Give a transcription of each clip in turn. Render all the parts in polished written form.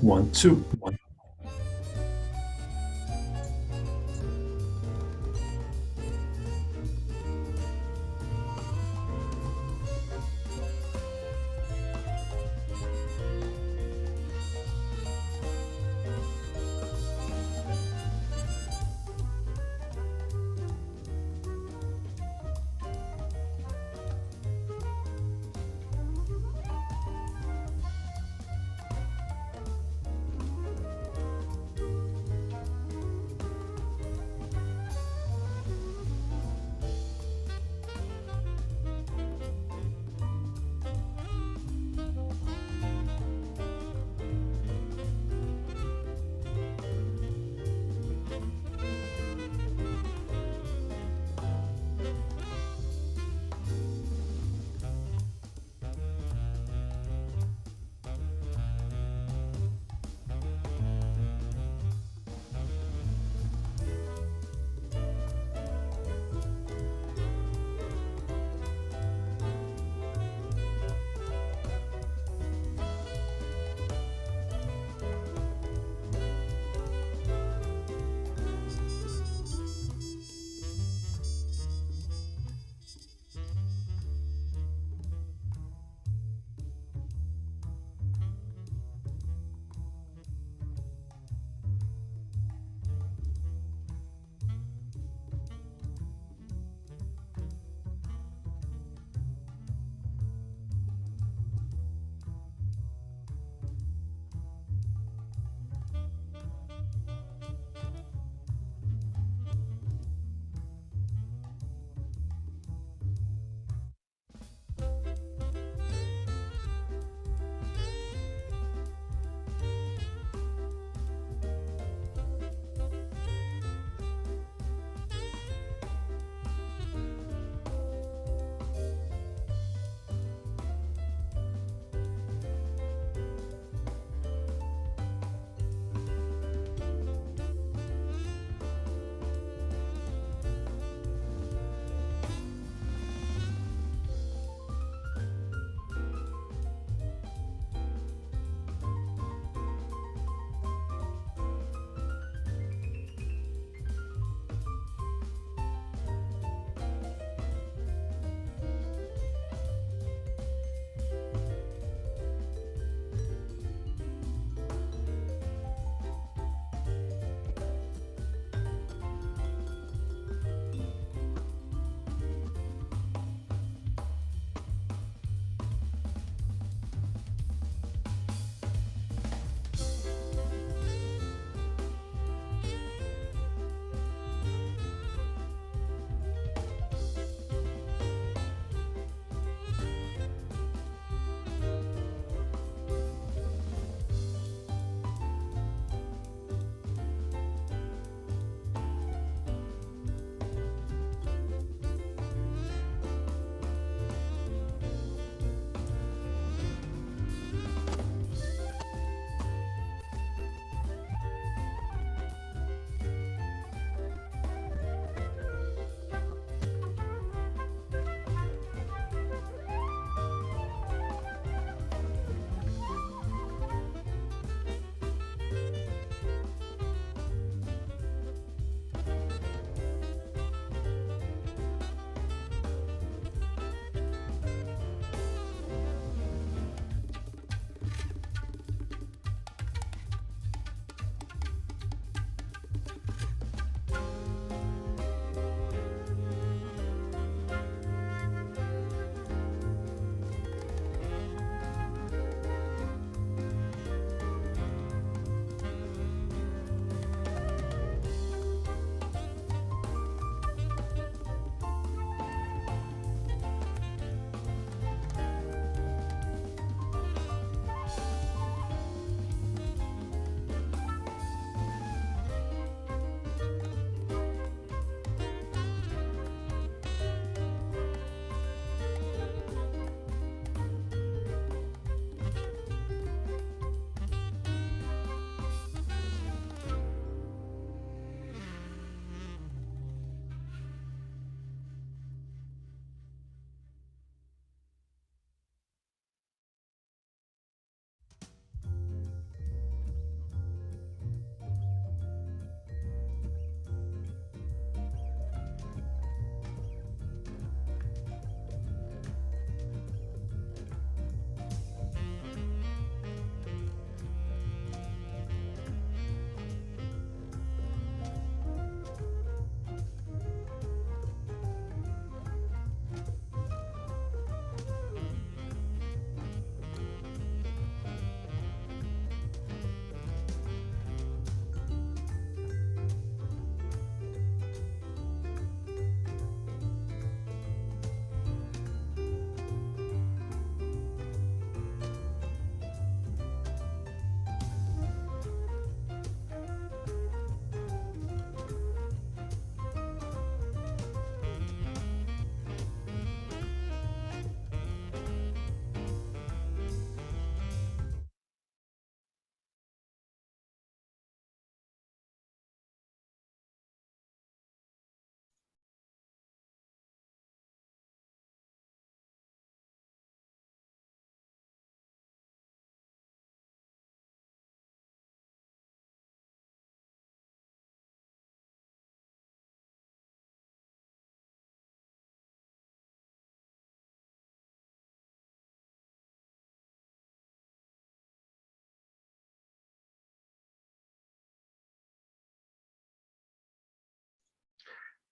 1, 2, 1.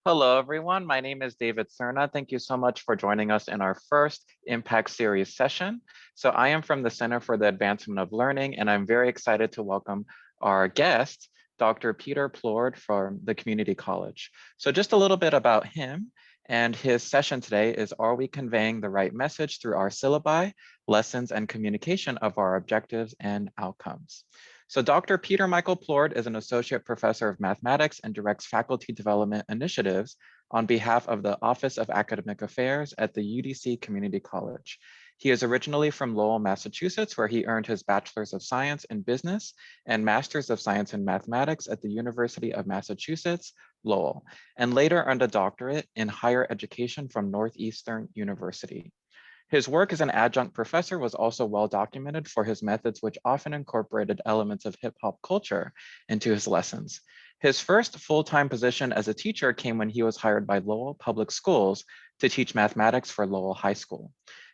Hello, everyone. My name is David Cerna. Thank you so much for joining us in our first Impact Series session. So I am from the Center for the Advancement of Learning, and I'm very excited to welcome our guest, Dr. Peter Plourde from the Community College. So just a little bit about him, and his session today is, are we conveying the right message through our syllabi, lessons, and communication of our objectives and outcomes? So Dr. Peter Michael Plourde is an associate professor of mathematics and directs faculty development initiatives on behalf of the Office of Academic Affairs at the UDC Community College. He is originally from Lowell, Massachusetts, where he earned his Bachelor's of Science in Business and Master's of Science in Mathematics at the University of Massachusetts, Lowell, and later earned a doctorate in higher education from Northeastern University. His work as an adjunct professor was also well documented for his methods, which often incorporated elements of hip hop culture into his lessons. His first full-time position as a teacher came when he was hired by Lowell Public Schools to teach mathematics for Lowell High School.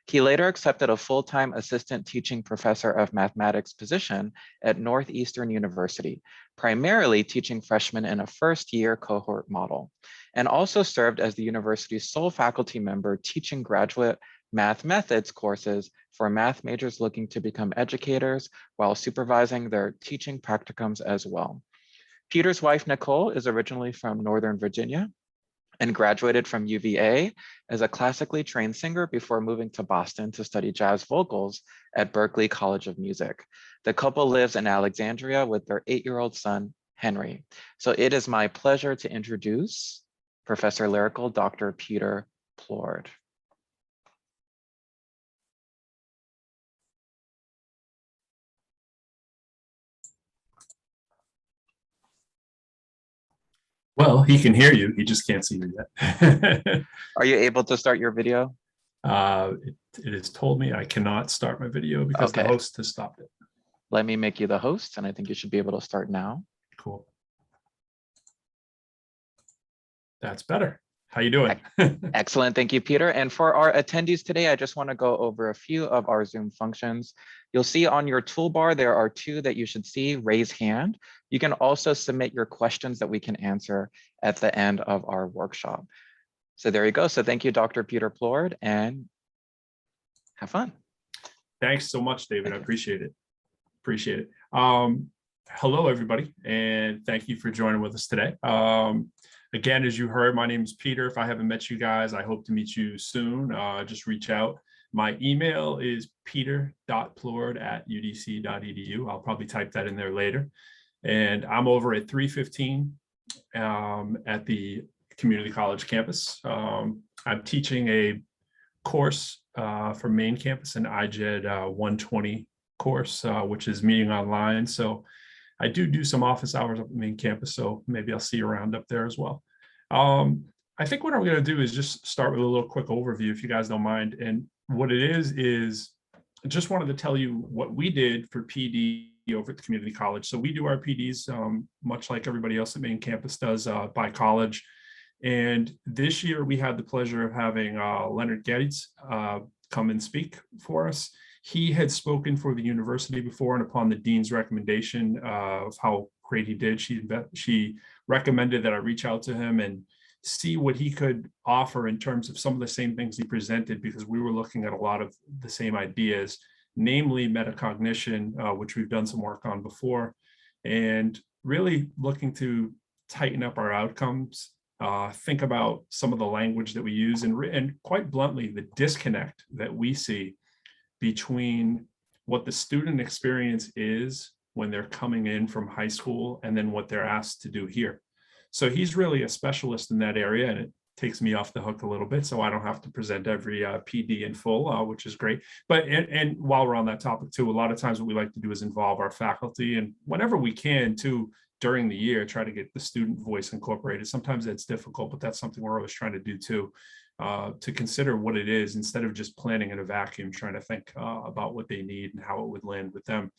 He later accepted a full-time assistant teaching professor of mathematics position at Northeastern University, primarily teaching freshmen in a first-year cohort model, and also served as the university's sole faculty member teaching graduate math methods courses for math majors looking to become educators while supervising their teaching practicums as well. Peter's wife, Nicole, is originally from Northern Virginia and graduated from UVA as a classically trained singer before moving to Boston to study jazz vocals at Berklee College of Music. The couple lives in Alexandria with their 8-year-old son, Henry. So it is my pleasure to introduce Professor Lyrical Dr. Peter Plourde. Well, he can hear you. He just can't see you yet. Are you able to start your video? It has told me I cannot start my video because the host has stopped it. Let me make you the host, and I think you should be able to start now. Cool. That's better. How you doing? Excellent. Thank you, Peter. And for our attendees today, I just want to go over a few of our Zoom functions. You'll see on your toolbar, there are two that you should see: raise hand. You can also submit your questions that we can answer at the end of our workshop. So there you go. So thank you, Dr. Peter Plourde, and have fun. Thanks so much, David. I appreciate it. Appreciate it. Hello, everybody, and thank you for joining with us today. Again, as you heard, my name is Peter. If I haven't met you guys, I hope to meet you soon. Just reach out. My email is peter.plourde@udc.edu. I'll probably type that in there later. And I'm over at 315 at the community college campus. I'm teaching a course for main campus, an IGED 120 course, which is meeting online. So I do some office hours up at the main campus, so maybe I'll see you around up there as well. I think what I'm going to do is just start with a little quick overview, if you guys don't mind. And what it is I just wanted to tell you what we did for PD over at the community college. So we do our PDs much like everybody else at main campus does by college. And this year we had the pleasure of having Leonard Geddes come and speak for us. He had spoken for the university before, and upon the dean's recommendation of how great he did, she recommended that I reach out to him and see what he could offer in terms of some of the same things he presented, because we were looking at a lot of the same ideas, namely metacognition, which we've done some work on before, and really looking to tighten up our outcomes, think about some of the language that we use, and quite bluntly, the disconnect that we see between what the student experience is when they're coming in from high school and then what they're asked to do here. So he's really a specialist in that area, and it takes me off the hook a little bit, so I don't have to present every PD in full, which is great. But and while we're on that topic too, a lot of times what we like to do is involve our faculty, and whenever we can too, during the year, try to get the student voice incorporated. Sometimes that's difficult, but that's something we're always trying to do too. To consider what it is instead of just planning in a vacuum, trying to think about what they need and how it would land with them.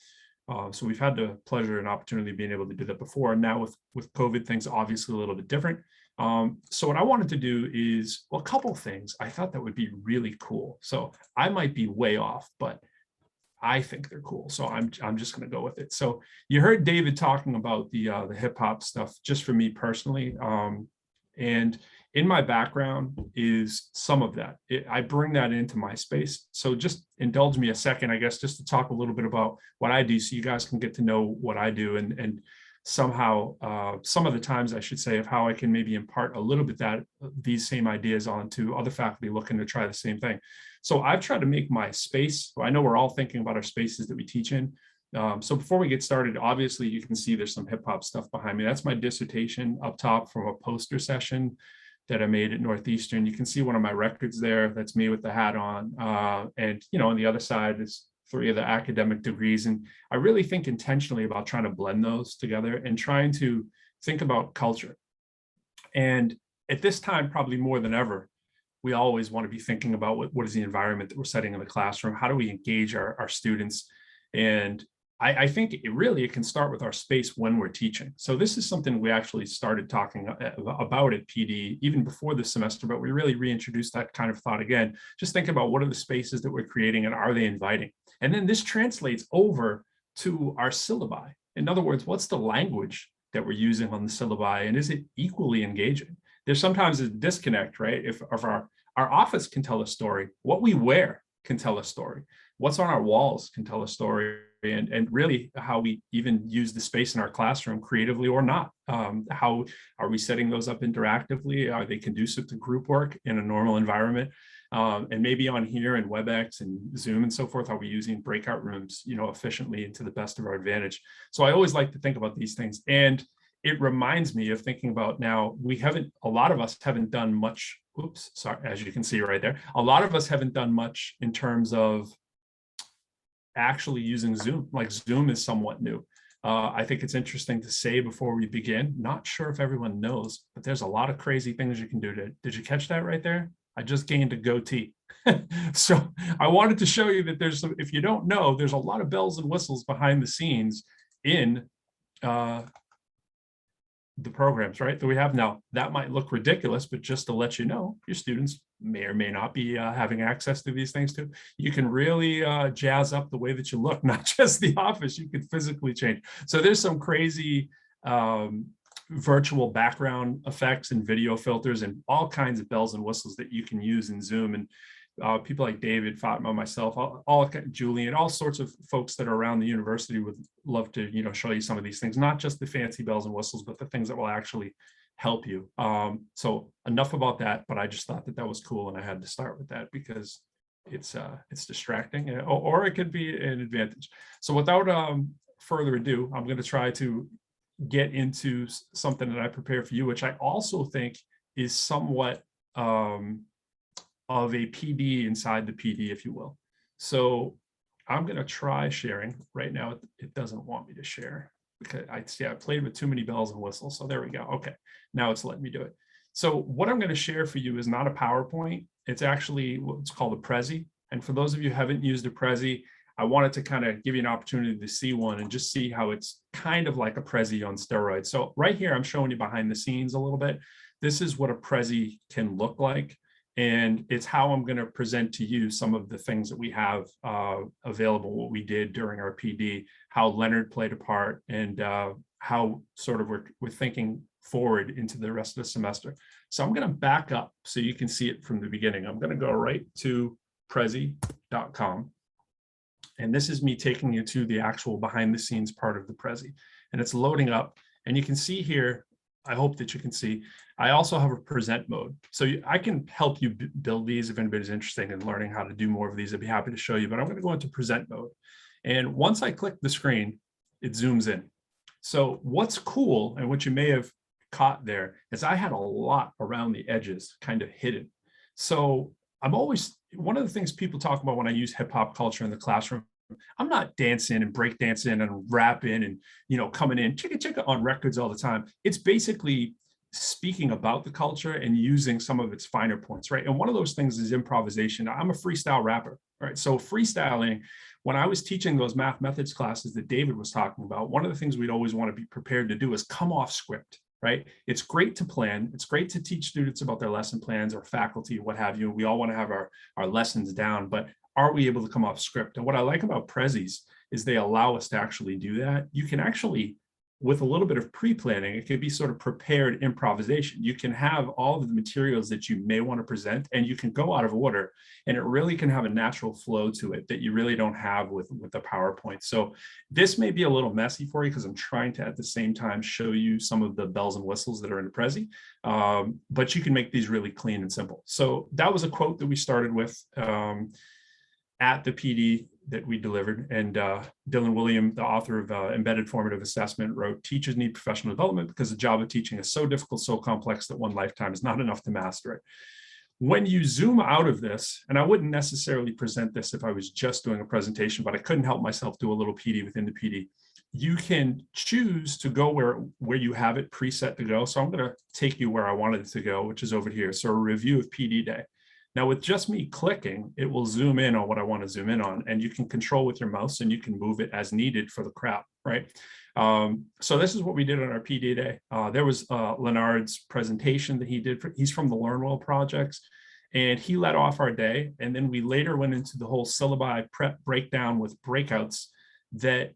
So we've had the pleasure and opportunity of being able to do that before. And now with COVID, things obviously a little bit different. So what I wanted to do is, well, a couple of things. I thought that would be really cool. So I might be way off, but I think they're cool. So I'm just going to go with it. So you heard David talking about the hip hop stuff, just for me personally. And in my background is some of that. I bring that into my space. So just indulge me a second, I guess, just to talk a little bit about what I do so you guys can get to know what I do, and somehow some of the times, I should say, of how I can maybe impart a little bit these same ideas onto other faculty looking to try the same thing. So I've tried to make my space, I know we're all thinking about our spaces that we teach in. So before we get started, obviously you can see there's some hip hop stuff behind me. That's my dissertation up top from a poster session that I made at Northeastern. You can see one of my records there. That's me with the hat on. And, on the other side is 3 of the academic degrees. And I really think intentionally about trying to blend those together and trying to think about culture. And at this time, probably more than ever, we always want to be thinking about what is the environment that we're setting in the classroom? How do we engage our students? And I think it can start with our space when we're teaching. So this is something we actually started talking about at PD even before this semester, but we really reintroduced that kind of thought again. Just think about what are the spaces that we're creating and are they inviting? And then this translates over to our syllabi. In other words, what's the language that we're using on the syllabi, and is it equally engaging? There's sometimes a disconnect, right? If our office can tell a story, what we wear can tell a story, what's on our walls can tell a story, and really how we even use the space in our classroom creatively or not. How are we setting those up interactively? Are they conducive to group work in a normal environment? And maybe on here and WebEx and Zoom and so forth, are we using breakout rooms, efficiently and to the best of our advantage? So I always like to think about these things. And it reminds me of thinking about now, a lot of us haven't done much, as you can see right there, a lot of us haven't done much in terms of actually using Zoom. Like Zoom is somewhat new. I think it's interesting to say before we begin, not sure if everyone knows, but there's a lot of crazy things you can do. Did you catch that right there? I just gained a goatee. So I wanted to show you that if you don't know, there's a lot of bells and whistles behind the scenes in the programs, right, that we have now. That might look ridiculous, but just to let you know, your students may or may not be having access to these things too. You can really jazz up the way that you look, not just the office, you could physically change. So there's some crazy virtual background effects and video filters and all kinds of bells and whistles that you can use in Zoom. And people like David, Fatima, myself, Julian, all sorts of folks that are around the university would love to, show you some of these things, not just the fancy bells and whistles, but the things that will actually help you. So enough about that, but I just thought that was cool, and I had to start with that because it's distracting, or it could be an advantage. So without further ado, I'm going to try to get into something that I prepared for you, which I also think is somewhat of a PD inside the PD, if you will. So I'm going to try sharing right now. It doesn't want me to share because I played with too many bells and whistles. So there we go. Okay, now it's letting me do it. So what I'm going to share for you is not a PowerPoint. It's actually what's called a Prezi. And for those of you who haven't used a Prezi, I wanted to kind of give you an opportunity to see one and just see how it's kind of like a Prezi on steroids. So right here, I'm showing you behind the scenes a little bit. This is what a Prezi can look like. And it's how I'm going to present to you some of the things that we have available, what we did during our PD, how Leonard played a part, and how sort of we're thinking forward into the rest of the semester. So I'm going to back up so you can see it from the beginning. I'm going to go right to Prezi.com. And this is me taking you to the actual behind the scenes part of the Prezi. And it's loading up. And you can see here, I hope that you can see, I also have a present mode. So I can help you build these if anybody's interested in learning how to do more of these. I'd be happy to show you, but I'm going to go into present mode. And once I click the screen, it zooms in. So what's cool, and what you may have caught there, is I had a lot around the edges kind of hidden. So I'm always, one of the things people talk about when I use hip hop culture in the classroom, I'm not dancing and break dancing and rapping and, coming in chicka chicka on records all the time. It's basically speaking about the culture and using some of its finer points, right? And one of those things is improvisation. I'm a freestyle rapper, right? So freestyling, when I was teaching those math methods classes that David was talking about, one of the things we'd always want to be prepared to do is come off script, right? It's great to plan. It's great to teach students about their lesson plans or faculty, what have you. We all want to have our lessons down, but are we able to come off script? And what I like about Prezis is they allow us to actually do that. You can actually with a little bit of pre-planning, it could be sort of prepared improvisation. You can have all of the materials that you may want to present, and you can go out of order, and it really can have a natural flow to it that you really don't have with the PowerPoint. So this may be a little messy for you because I'm trying to at the same time show you some of the bells and whistles that are in the Prezi, but you can make these really clean and simple. So that was a quote that we started with at the PD that we delivered. And Dylan William, the author of Embedded Formative Assessment, wrote, "Teachers need professional development because the job of teaching is so difficult, so complex that one lifetime is not enough to master it." When you zoom out of this, and I wouldn't necessarily present this if I was just doing a presentation, but I couldn't help myself do a little PD within the PD. You can choose to go where you have it preset to go. So I'm going to take you where I wanted it to go, which is over here. So a review of PD day. Now, with just me clicking, it will zoom in on what I want to zoom in on, and you can control with your mouse and you can move it as needed for the crowd, right? So this is what we did on our PD day. There was Leonard's presentation that he did. He's from the LearnWell projects, and he led off our day. And then we later went into the whole syllabi prep breakdown with breakouts that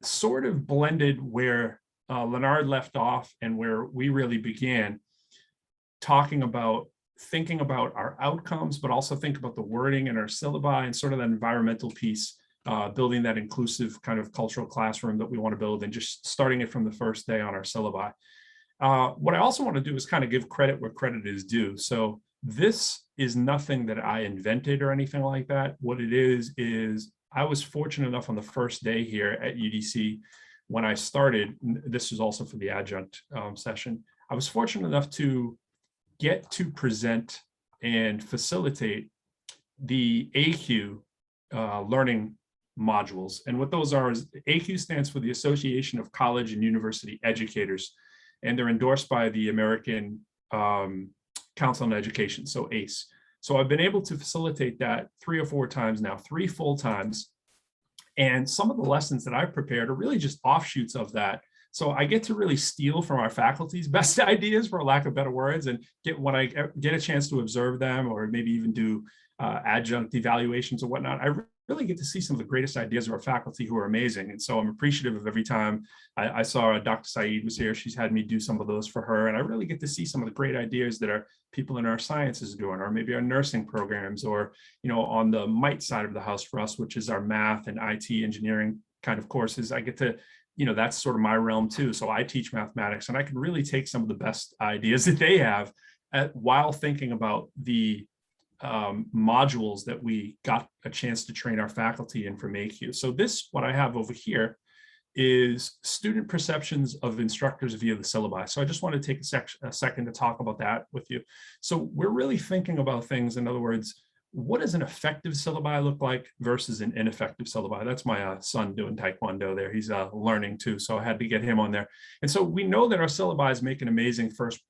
sort of blended where Leonard left off and where we really began, talking about thinking about our outcomes, but also think about the wording in our syllabi and sort of that environmental piece, building that inclusive kind of cultural classroom that we want to build, and just starting it from the first day on our syllabi. What I also want to do is kind of give credit where credit is due. So this is nothing that I invented or anything like that. What it is I was fortunate enough on the first day here at UDC when I started, this is also for the adjunct session, I was fortunate enough to get to present and facilitate the AQ learning modules. And what those are is AQ stands for the Association of College and University Educators, and they're endorsed by the American Council on Education, so ACE. So I've been able to facilitate that 3 or 4 times now, 3 full times. And some of the lessons that I've prepared are really just offshoots of that. So I get to really steal from our faculty's best ideas, for lack of better words, and when I get a chance to observe them, or maybe even do adjunct evaluations or whatnot, I really get to see some of the greatest ideas of our faculty, who are amazing. And so I'm appreciative of every time I saw Dr. Saeed was here. She's had me do some of those for her. And I really get to see some of the great ideas that our people in our sciences are doing, or maybe our nursing programs, or, you know, on the MITE side of the house for us, which is our math and IT engineering kind of courses. I get to, you know, that's sort of my realm too. So I teach mathematics, and I can really take some of the best ideas that they have while thinking about the modules that we got a chance to train our faculty in from AQ. So this, what I have over here, is student perceptions of instructors via the syllabi. So I just want to take a second to talk about that with you. So we're really thinking about things, in other words, what does an effective syllabi look like versus an ineffective syllabi? That's my son doing Taekwondo there. He's learning too, so I had to get him on there. And so we know that our syllabi make an amazing first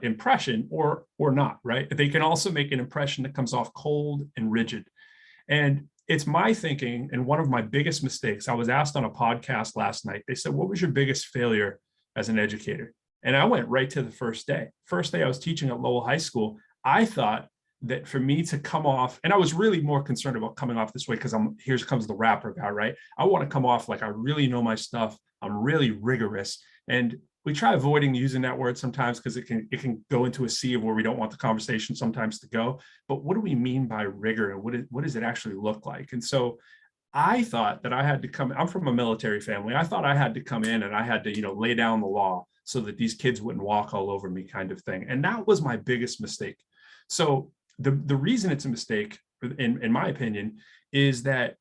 impression, or not, right? They can also make an impression that comes off cold and rigid. And it's my thinking, and one of my biggest mistakes, I was asked on a podcast last night, they said, what was your biggest failure as an educator? And I went right to the first day. First day I was teaching at Lowell High School. I thought that for me to come off, and I was really more concerned about coming off this way because here comes the rapper guy, right? I want to come off like I really know my stuff. I'm really rigorous. And we try avoiding using that word sometimes because it can go into a sea of where we don't want the conversation sometimes to go. But what do we mean by rigor, and what does it actually look like? And so I thought that I had to come, I'm from a military family. I thought I had to come in and I had to, you know, lay down the law so that these kids wouldn't walk all over me, kind of thing. And that was my biggest mistake. So the reason it's a mistake, in my opinion, is that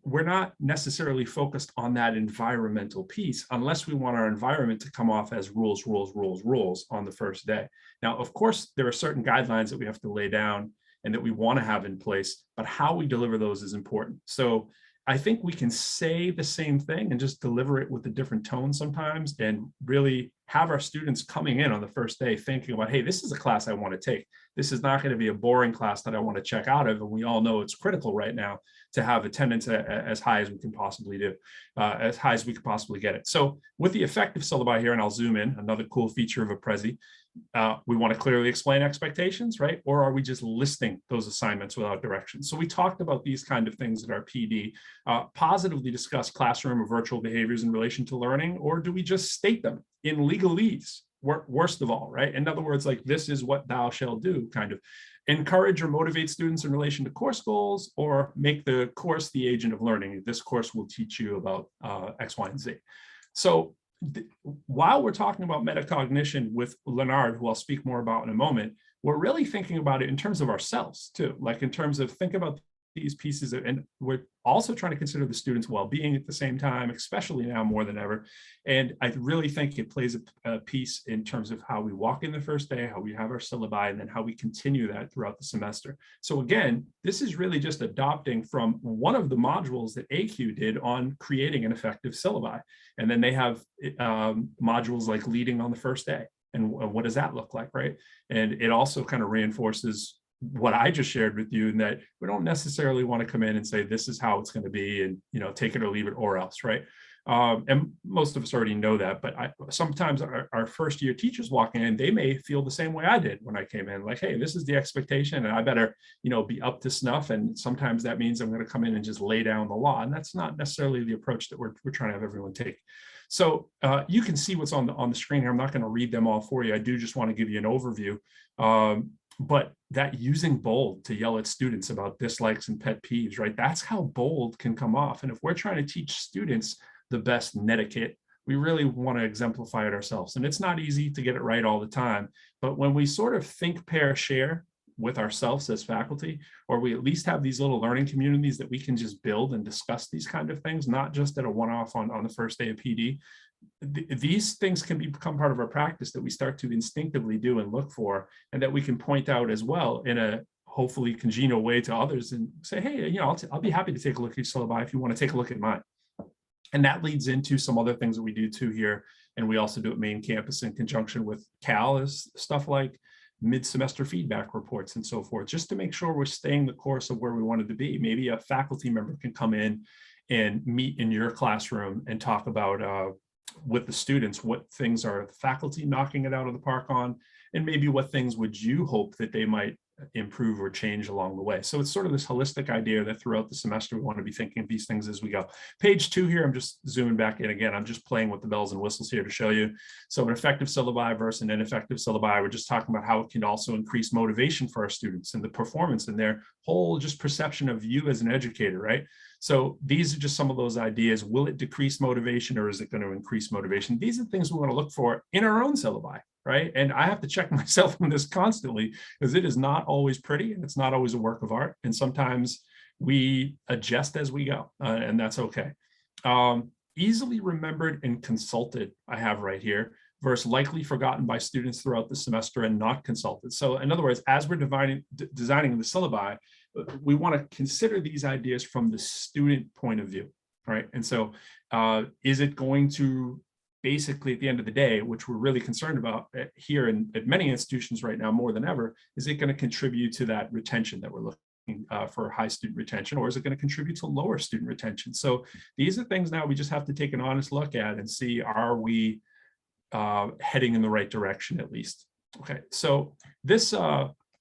we're not necessarily focused on that environmental piece unless we want our environment to come off as rules on the first day. Now, of course, there are certain guidelines that we have to lay down and that we want to have in place, but how we deliver those is important. So I think we can say the same thing and just deliver it with a different tone sometimes, and really have our students coming in on the first day thinking about, hey, this is a class I want to take. This is not going to be a boring class that I want to check out of. And we all know it's critical right now to have attendance as high as we can possibly do, as high as we could possibly get it. So with the effective syllabi here, and I'll zoom in, another cool feature of a Prezi, we want to clearly explain expectations, right? Or are we just listing those assignments without direction? So we talked about these kind of things at our PD. Positively discuss classroom or virtual behaviors in relation to learning, or do we just state them in legalese? Worst of all, right? In other words, like, this is what thou shalt do, kind of encourage or motivate students in relation to course goals, or make the course the agent of learning. This course will teach you about X, Y, and Z. So while we're talking about metacognition with Leonard, who I'll speak more about in a moment, we're really thinking about it in terms of ourselves too, like in terms of think about these pieces, and we're also trying to consider the students' well-being at the same time, especially now more than ever. And I really think it plays a piece in terms of how we walk in the first day, how we have our syllabi, and then how we continue that throughout the semester. So again, this is really just adopting from one of the modules that AQ did on creating an effective syllabi. And then they have modules like leading on the first day. And what does that look like, right? And it also kind of reinforces what I just shared with you, in that we don't necessarily want to come in and say, this is how it's going to be, and, you know, take it or leave it, or else, right? And most of us already know that, but sometimes our first year teachers walking in, they may feel the same way I did when I came in, like, hey, this is the expectation and I better, you know, be up to snuff. And sometimes that means I'm going to come in and just lay down the law. And that's not necessarily the approach that we're trying to have everyone take. So you can see what's on the screen here. I'm not going to read them all for you. I do just want to give you an overview. But that using bold to yell at students about dislikes and pet peeves, right? That's how bold can come off. And if we're trying to teach students the best netiquette, we really want to exemplify it ourselves. And it's not easy to get it right all the time. But when we sort of think, pair, share with ourselves as faculty, or we at least have these little learning communities that we can just build and discuss these kind of things, not just at a one-off on the first day of PD, these things can become part of our practice that we start to instinctively do and look for, and that we can point out as well in a hopefully congenial way to others and say, hey, you know, I'll be happy to take a look at your syllabi if you want to take a look at mine. And that leads into some other things that we do too here. And we also do at main campus in conjunction with C.A.L, is stuff like mid-semester feedback reports and so forth, just to make sure we're staying the course of where we wanted to be. Maybe a faculty member can come in and meet in your classroom and talk about with the students, what things are the faculty knocking it out of the park on, and maybe what things would you hope that they might improve or change along the way. So it's sort of this holistic idea that throughout the semester, we want to be thinking of these things as we go. Page 2 here, I'm just zooming back in again. I'm just playing with the bells and whistles here to show you. So an effective syllabi versus an ineffective syllabi, we're just talking about how it can also increase motivation for our students and the performance and their whole just perception of you as an educator, right? So these are just some of those ideas. Will it decrease motivation, or is it going to increase motivation? These are things we want to look for in our own syllabi, right? And I have to check myself on this constantly, because it is not always pretty and it's not always a work of art. And sometimes we adjust as we go, and that's okay. Easily remembered and consulted, I have right here, versus likely forgotten by students throughout the semester and not consulted. So in other words, as we're designing the syllabi, we want to consider these ideas from the student point of view, right? And so is it going to basically, at the end of the day, which we're really concerned about here at many institutions right now more than ever, is it going to contribute to that retention that we're looking for high student retention, or is it going to contribute to lower student retention? So these are things now we just have to take an honest look at and see, are we heading in the right direction at least? Okay, so this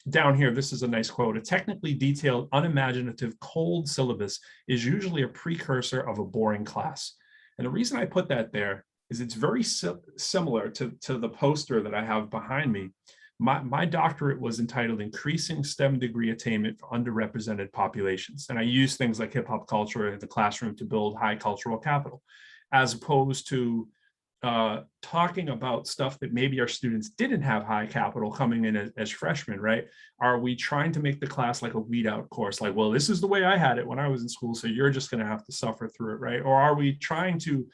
down here, this is a nice quote. A technically detailed, unimaginative, cold syllabus is usually a precursor of a boring class. And the reason I put that there is it's very similar to the poster that I have behind me. My doctorate was entitled Increasing STEM Degree Attainment for Underrepresented Populations. And I use things like hip hop culture in the classroom to build high cultural capital, as opposed to talking about stuff that maybe our students didn't have high capital coming in as freshmen, right? Are we trying to make the class like a weed out course? Like, well, this is the way I had it when I was in school, so you're just going to have to suffer through it, right? Or are we trying to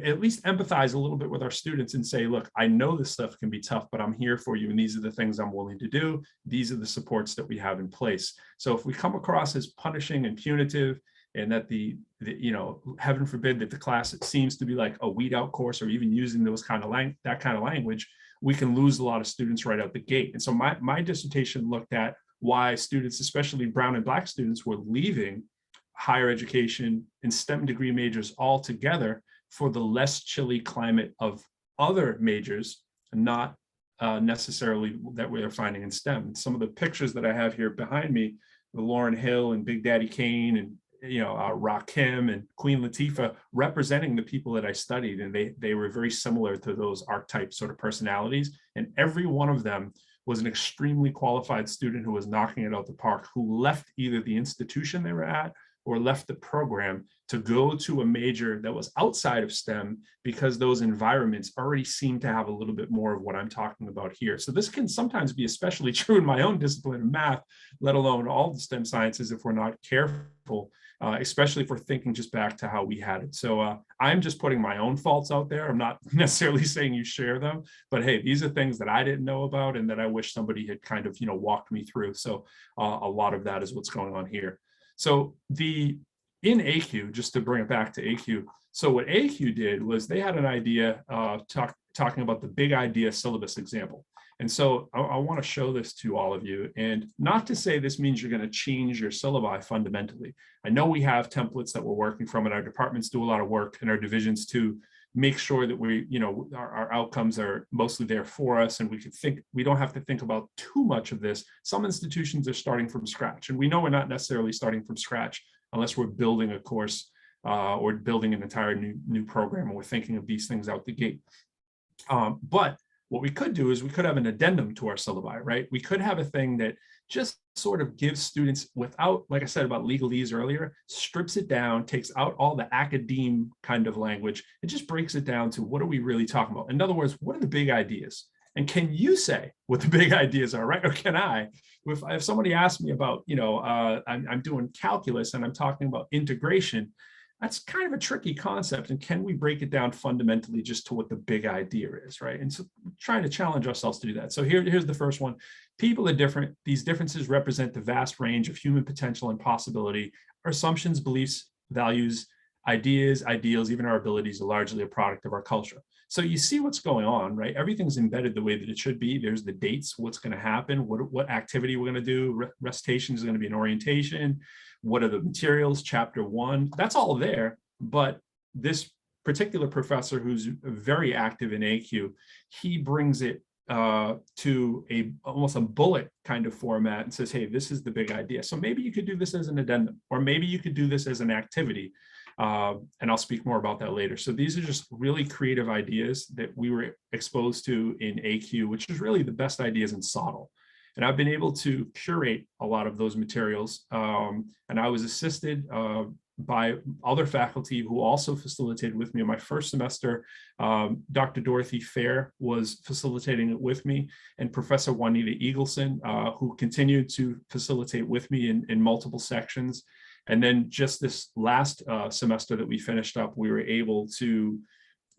at least empathize a little bit with our students and say, look, I know this stuff can be tough, but I'm here for you. And these are the things I'm willing to do. These are the supports that we have in place. So if we come across as punishing and punitive, and that the you know, heaven forbid that the class, it seems to be like a weed out course, or even using those kind of that kind of language, we can lose a lot of students right out the gate. And so my dissertation looked at why students, especially brown and Black students, were leaving higher education and STEM degree majors altogether for the less chilly climate of other majors, not necessarily that we are finding in STEM. Some of the pictures that I have here behind me, the Lauryn Hill and Big Daddy Kane and Rakim and Queen Latifah, representing the people that I studied, and they were very similar to those archetype sort of personalities. And every one of them was an extremely qualified student who was knocking it out the park, who left either the institution they were at or left the program to go to a major that was outside of STEM, because those environments already seem to have a little bit more of what I'm talking about here. So this can sometimes be especially true in my own discipline of math, let alone all the STEM sciences, if we're not careful, especially if we're thinking just back to how we had it. So I'm just putting my own faults out there. I'm not necessarily saying you share them, but hey, these are things that I didn't know about and that I wish somebody had kind of, walked me through. So a lot of that is what's going on here. So in AQ, just to bring it back to AQ, so what AQ did was they had an idea talking about the big idea syllabus example. And so I want to show this to all of you, and not to say this means you're going to change your syllabi fundamentally. I know we have templates that we're working from, and our departments do a lot of work, and our divisions to make sure that we, our outcomes are mostly there for us, and we don't have to think about too much of this. Some institutions are starting from scratch, and we know we're not necessarily starting from scratch unless we're building a course or building an entire new program, and we're thinking of these things out the gate. But what we could do is we could have an addendum to our syllabi, right? We could have a thing that just sort of gives students, without, like I said about legalese earlier, strips it down, takes out all the academe kind of language. It just breaks it down to what are we really talking about? In other words, what are the big ideas? And can you say what the big ideas are, right? Or can I? If somebody asks me about, I'm doing calculus and I'm talking about integration, that's kind of a tricky concept. And can we break it down fundamentally just to what the big idea is, right? And so trying to challenge ourselves to do that. So here's the first one. People are different. These differences represent the vast range of human potential and possibility. Our assumptions, beliefs, values, ideas, ideals, even our abilities are largely a product of our culture. So you see what's going on, right? Everything's embedded the way that it should be. There's the dates, what's going to happen, what activity we're going to do. Recitation is going to be an orientation. What are the materials? Chapter 1. That's all there. But this particular professor, who's very active in AQ, he brings it to almost a bullet kind of format and says, hey, this is the big idea. So maybe you could do this as an addendum, or maybe you could do this as an activity. And I'll speak more about that later. So these are just really creative ideas that we were exposed to in AQ, which is really the best ideas in C.A.L. And I've been able to curate a lot of those materials. And I was assisted by other faculty who also facilitated with me in my first semester. Dr. Dorothy Fair was facilitating it with me, and Professor Juanita Eagleson, who continued to facilitate with me in multiple sections. And then just this last semester that we finished up, we were able to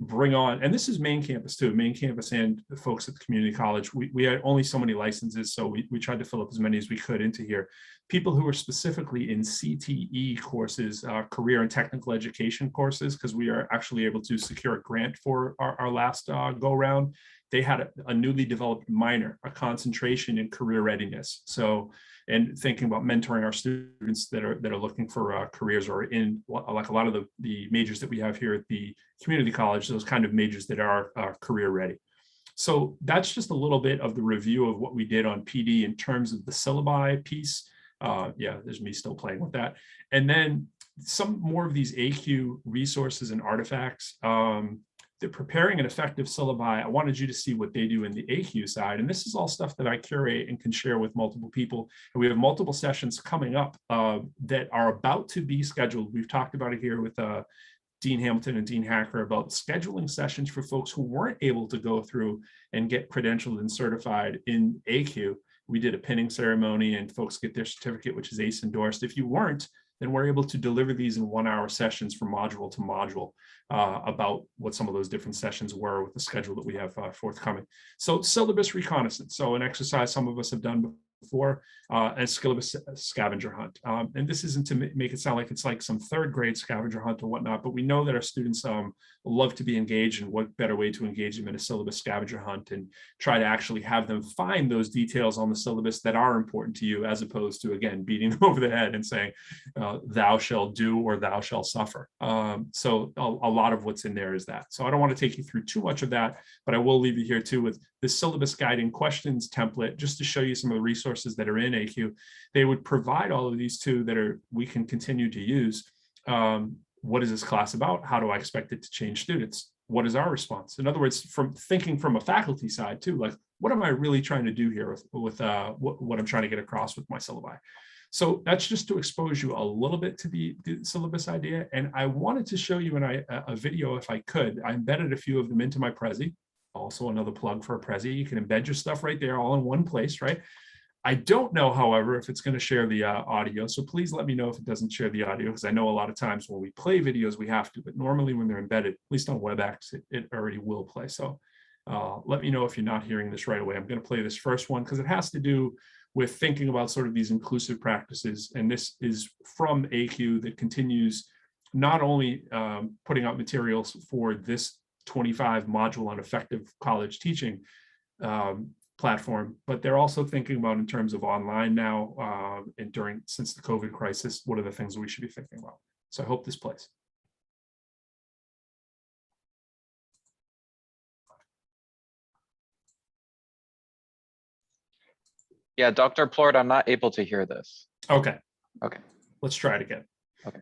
bring on, and this is main campus too, main campus and the folks at the community college. We had only so many licenses, so we tried to fill up as many as we could into here. People who were specifically in CTE courses, career and technical education courses, because we are actually able to secure a grant for our last go round. They had a newly developed minor, a concentration in career readiness. So, and thinking about mentoring our students that are looking for careers, or in like a lot of the majors that we have here at the community college, those kind of majors that are career ready. So that's just a little bit of the review of what we did on PD in terms of the syllabi piece. Yeah, there's me still playing with that. And then some more of these AQ resources and artifacts. They're preparing an effective syllabi. I wanted you to see what they do in the AQ side. And this is all stuff that I curate and can share with multiple people. And we have multiple sessions coming up that are about to be scheduled. We've talked about it here with Dean Hamilton and Dean Hacker about scheduling sessions for folks who weren't able to go through and get credentialed and certified in AQ. We did a pinning ceremony and folks get their certificate, which is ACE endorsed. If you weren't, then we're able to deliver these in 1-hour sessions from module to module about what some of those different sessions were with the schedule that we have forthcoming. So syllabus reconnaissance. So an exercise some of us have done before, and syllabus scavenger hunt. And this isn't to make it sound like it's like some third grade scavenger hunt or whatnot, but we know that our students love to be engaged, and what better way to engage them in a syllabus scavenger hunt and try to actually have them find those details on the syllabus that are important to you, as opposed to, again, beating them over the head and saying, thou shalt do or thou shalt suffer. So a lot of what's in there is that. So I don't want to take you through too much of that, but I will leave you here too with the syllabus guiding questions template, just to show you some of the resources that are in AQ. They would provide all of these too that we can continue to use. What is this class about? How do I expect it to change students? What is our response? In other words, from thinking from a faculty side too, like, what am I really trying to do here with what I'm trying to get across with my syllabi? So that's just to expose you a little bit to the syllabus idea. And I wanted to show you a video, if I could. I embedded a few of them into my Prezi. Also another plug for a Prezi. You can embed your stuff right there all in one place, right? I don't know, however, if it's going to share the audio. So please let me know if it doesn't share the audio, because I know a lot of times when we play videos, we have to, but normally when they're embedded, at least on WebEx, it already will play. So let me know if you're not hearing this right away. I'm going to play this first one because it has to do with thinking about sort of these inclusive practices. And this is from AQ that continues not only putting out materials for this 25 module on effective college teaching platform, but they're also thinking about in terms of online now and since the COVID crisis, what are the things we should be thinking about? So I hope this plays. Yeah, Dr. Plourde, I'm not able to hear this. Okay. Okay. Let's try it again. Okay.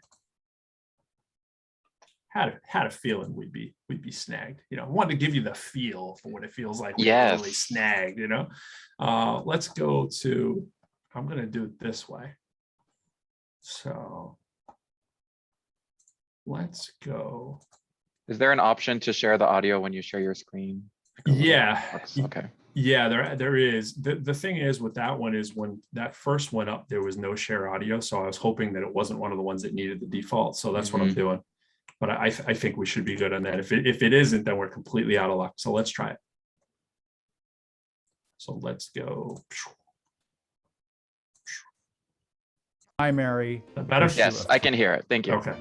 Had a feeling we'd be snagged. I wanted to give you the feel for what it feels like when yes. you're really snagged, Let's go to, I'm going to do it this way. So let's go. Is there an option to share the audio when you share your screen? Yeah. Okay. Yeah, there is. The thing is with that one is when that first went up, there was no share audio. So I was hoping that it wasn't one of the ones that needed the default. So that's what I'm doing. But I think we should be good on that. If it isn't, then we're completely out of luck. So let's try it. So let's go. Primary. Better? Yes, I can hear it. Thank you. Okay.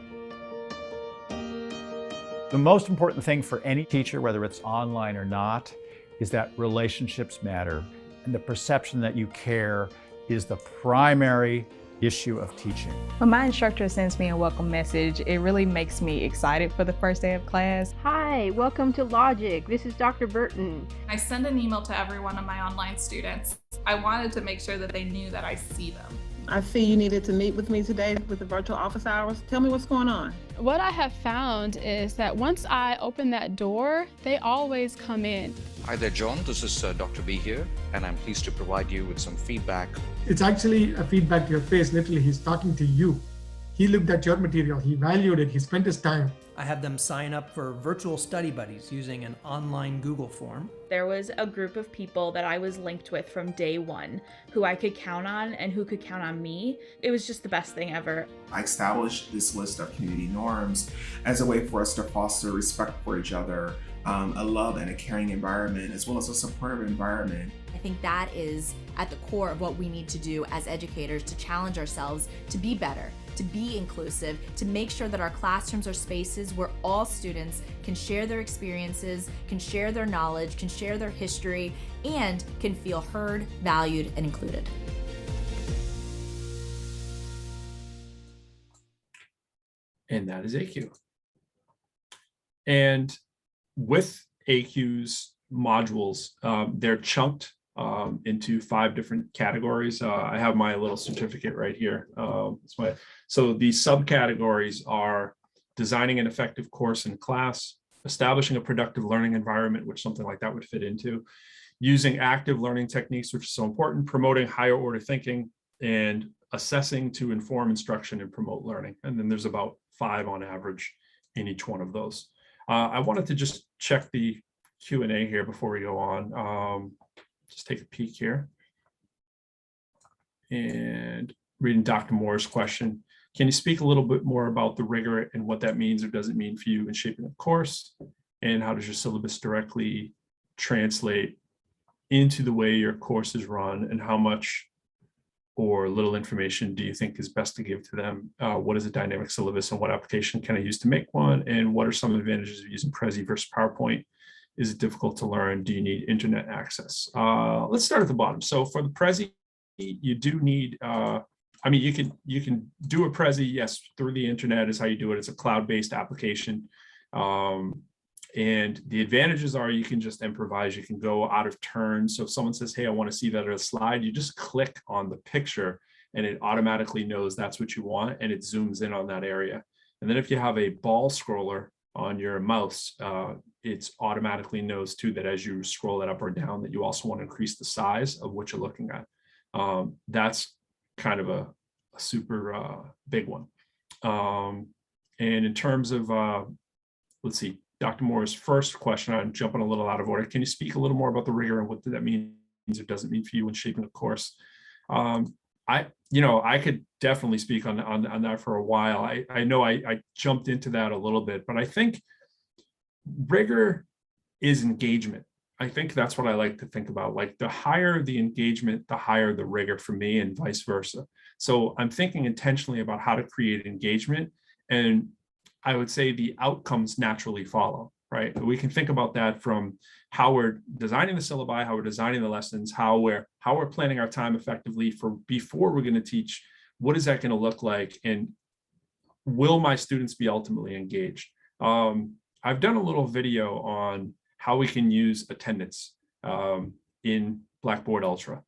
The most important thing for any teacher, whether it's online or not, is that relationships matter. And the perception that you care is the primary issue of teaching. When my instructor sends me a welcome message, it really makes me excited for the first day of class. Hi, welcome to Logic. This is Dr. Burton. I send an email to every one of my online students. I wanted to make sure that they knew that I see them. I see you needed to meet with me today with the virtual office hours. Tell me what's going on. What I have found is that once I open that door, they always come in. Hi there, John. This is Dr. B here, and I'm pleased to provide you with some feedback. It's actually a feedback to your face. Literally, he's talking to you. He looked at your material. He valued it. He spent his time. I had them sign up for virtual study buddies using an online Google form. There was a group of people that I was linked with from day one who I could count on and who could count on me. It was just the best thing ever. I established this list of community norms as a way for us to foster respect for each other, a love and a caring environment, as well as a supportive environment. I think that is at the core of what we need to do as educators to challenge ourselves to be better, to be inclusive, to make sure that our classrooms are spaces where all students can share their experiences, can share their knowledge, can share their history, and can feel heard, valued, and included. And that is AQ. And with AQ's modules, they're chunked into 5 different categories. I have my little certificate right here. So the subcategories are designing an effective course in class, establishing a productive learning environment, which something like that would fit into, using active learning techniques, which is so important, promoting higher order thinking, and assessing to inform instruction and promote learning. And then there's about 5 on average in each one of those. I wanted to just check the Q&A here before we go on. Just take a peek here. And reading Dr. Moore's question, can you speak a little bit more about the rigor and what that means or doesn't mean for you in shaping the course? And how does your syllabus directly translate into the way your course is run, and how much or little information do you think is best to give to them? What is a dynamic syllabus and what application can I use to make one? And what are some advantages of using Prezi versus PowerPoint? Is it difficult to learn? Do you need internet access? Let's start at the bottom. So for the Prezi, you do need, I mean, you can do a Prezi, yes, through the internet is how you do it. It's a cloud-based application. And the advantages are you can just improvise, you can go out of turn. So if someone says, hey, I want to see that on a slide, you just click on the picture and it automatically knows that's what you want and it zooms in on that area. And then if you have a ball scroller on your mouse, it's automatically knows too that as you scroll it up or down that you also want to increase the size of what you're looking at. That's kind of a super big one. And in terms of, let's see, Dr. Moore's first question, I'm jumping a little out of order. Can you speak a little more about the rigor and what that means or doesn't mean for you when shaping a course? I could definitely speak on that for a while. I know I jumped into that a little bit, but I think rigor is engagement. I think that's what I like to think about. Like the higher the engagement, the higher the rigor for me and vice versa. So I'm thinking intentionally about how to create engagement, and I would say the outcomes naturally follow, right? We can think about that from how we're designing the syllabi, how we're designing the lessons, how we're planning our time effectively for before we're going to teach. What is that going to look like? And will my students be ultimately engaged? I've done a little video on how we can use attendance in Blackboard Ultra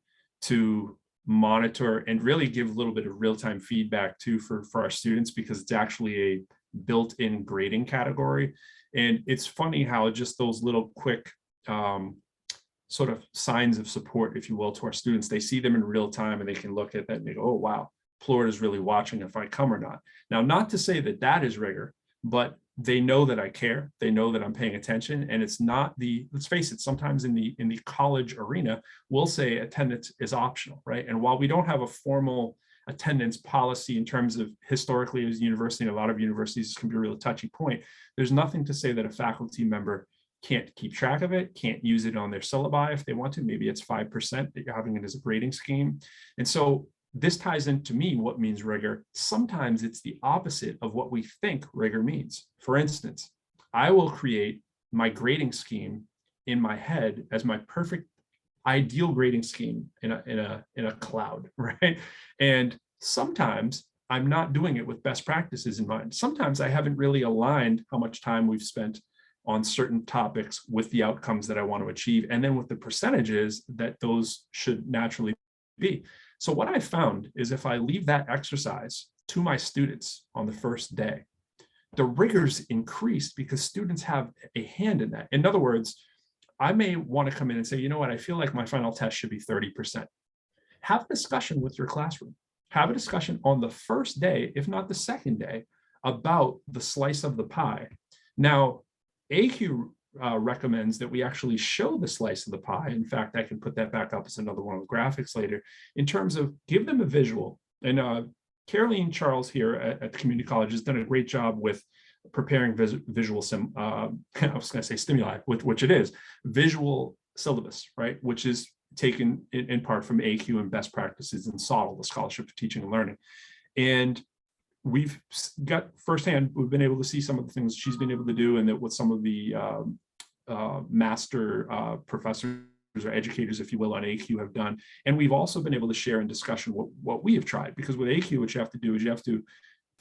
to monitor and really give a little bit of real-time feedback too for our students, because it's actually a built-in grading category. And it's funny how just those little quick sort of signs of support, if you will, to our students, they see them in real time and they can look at that and they go, oh, wow, Plourde is really watching if I come or not. Now, not to say that that is rigor, but they know that I care. They know that I'm paying attention. And it's not let's face it, sometimes in the college arena, we'll say attendance is optional, right? And while we don't have a formal attendance policy in terms of historically as a university, and a lot of universities can be a real touchy point, there's nothing to say that a faculty member can't keep track of it, can't use it on their syllabi if they want to. Maybe it's 5% that you're having it as a grading scheme. And so this ties into me what means rigor. Sometimes it's the opposite of what we think rigor means. For instance, I will create my grading scheme in my head as my perfect ideal grading scheme in a cloud, right? And sometimes I'm not doing it with best practices in mind. Sometimes I haven't really aligned how much time we've spent on certain topics with the outcomes that I want to achieve, and then with the percentages that those should naturally be. So what I found is if I leave that exercise to my students on the first day, the rigors increased because students have a hand in that. In other words, I may want to come in and say, you know what, I feel like my final test should be 30%. Have a discussion with your classroom. Have a discussion on the first day, if not the second day, about the slice of the pie. Now, AQ recommends that we actually show the slice of the pie. In fact, I can put that back up as another one of the graphics later, in terms of give them a visual. And Caroline Charles here at the community college has done a great job with preparing visual I was going to say stimuli, which it is, visual syllabus, right? Which is taken in part from AQ and best practices in C.A.L, the Scholarship for Teaching and Learning. And we've got firsthand, we've been able to see some of the things she's been able to do, and that what some of the master professors or educators, if you will, on AQ have done. And we've also been able to share in discussion what we have tried, because with AQ, what you have to do is you have to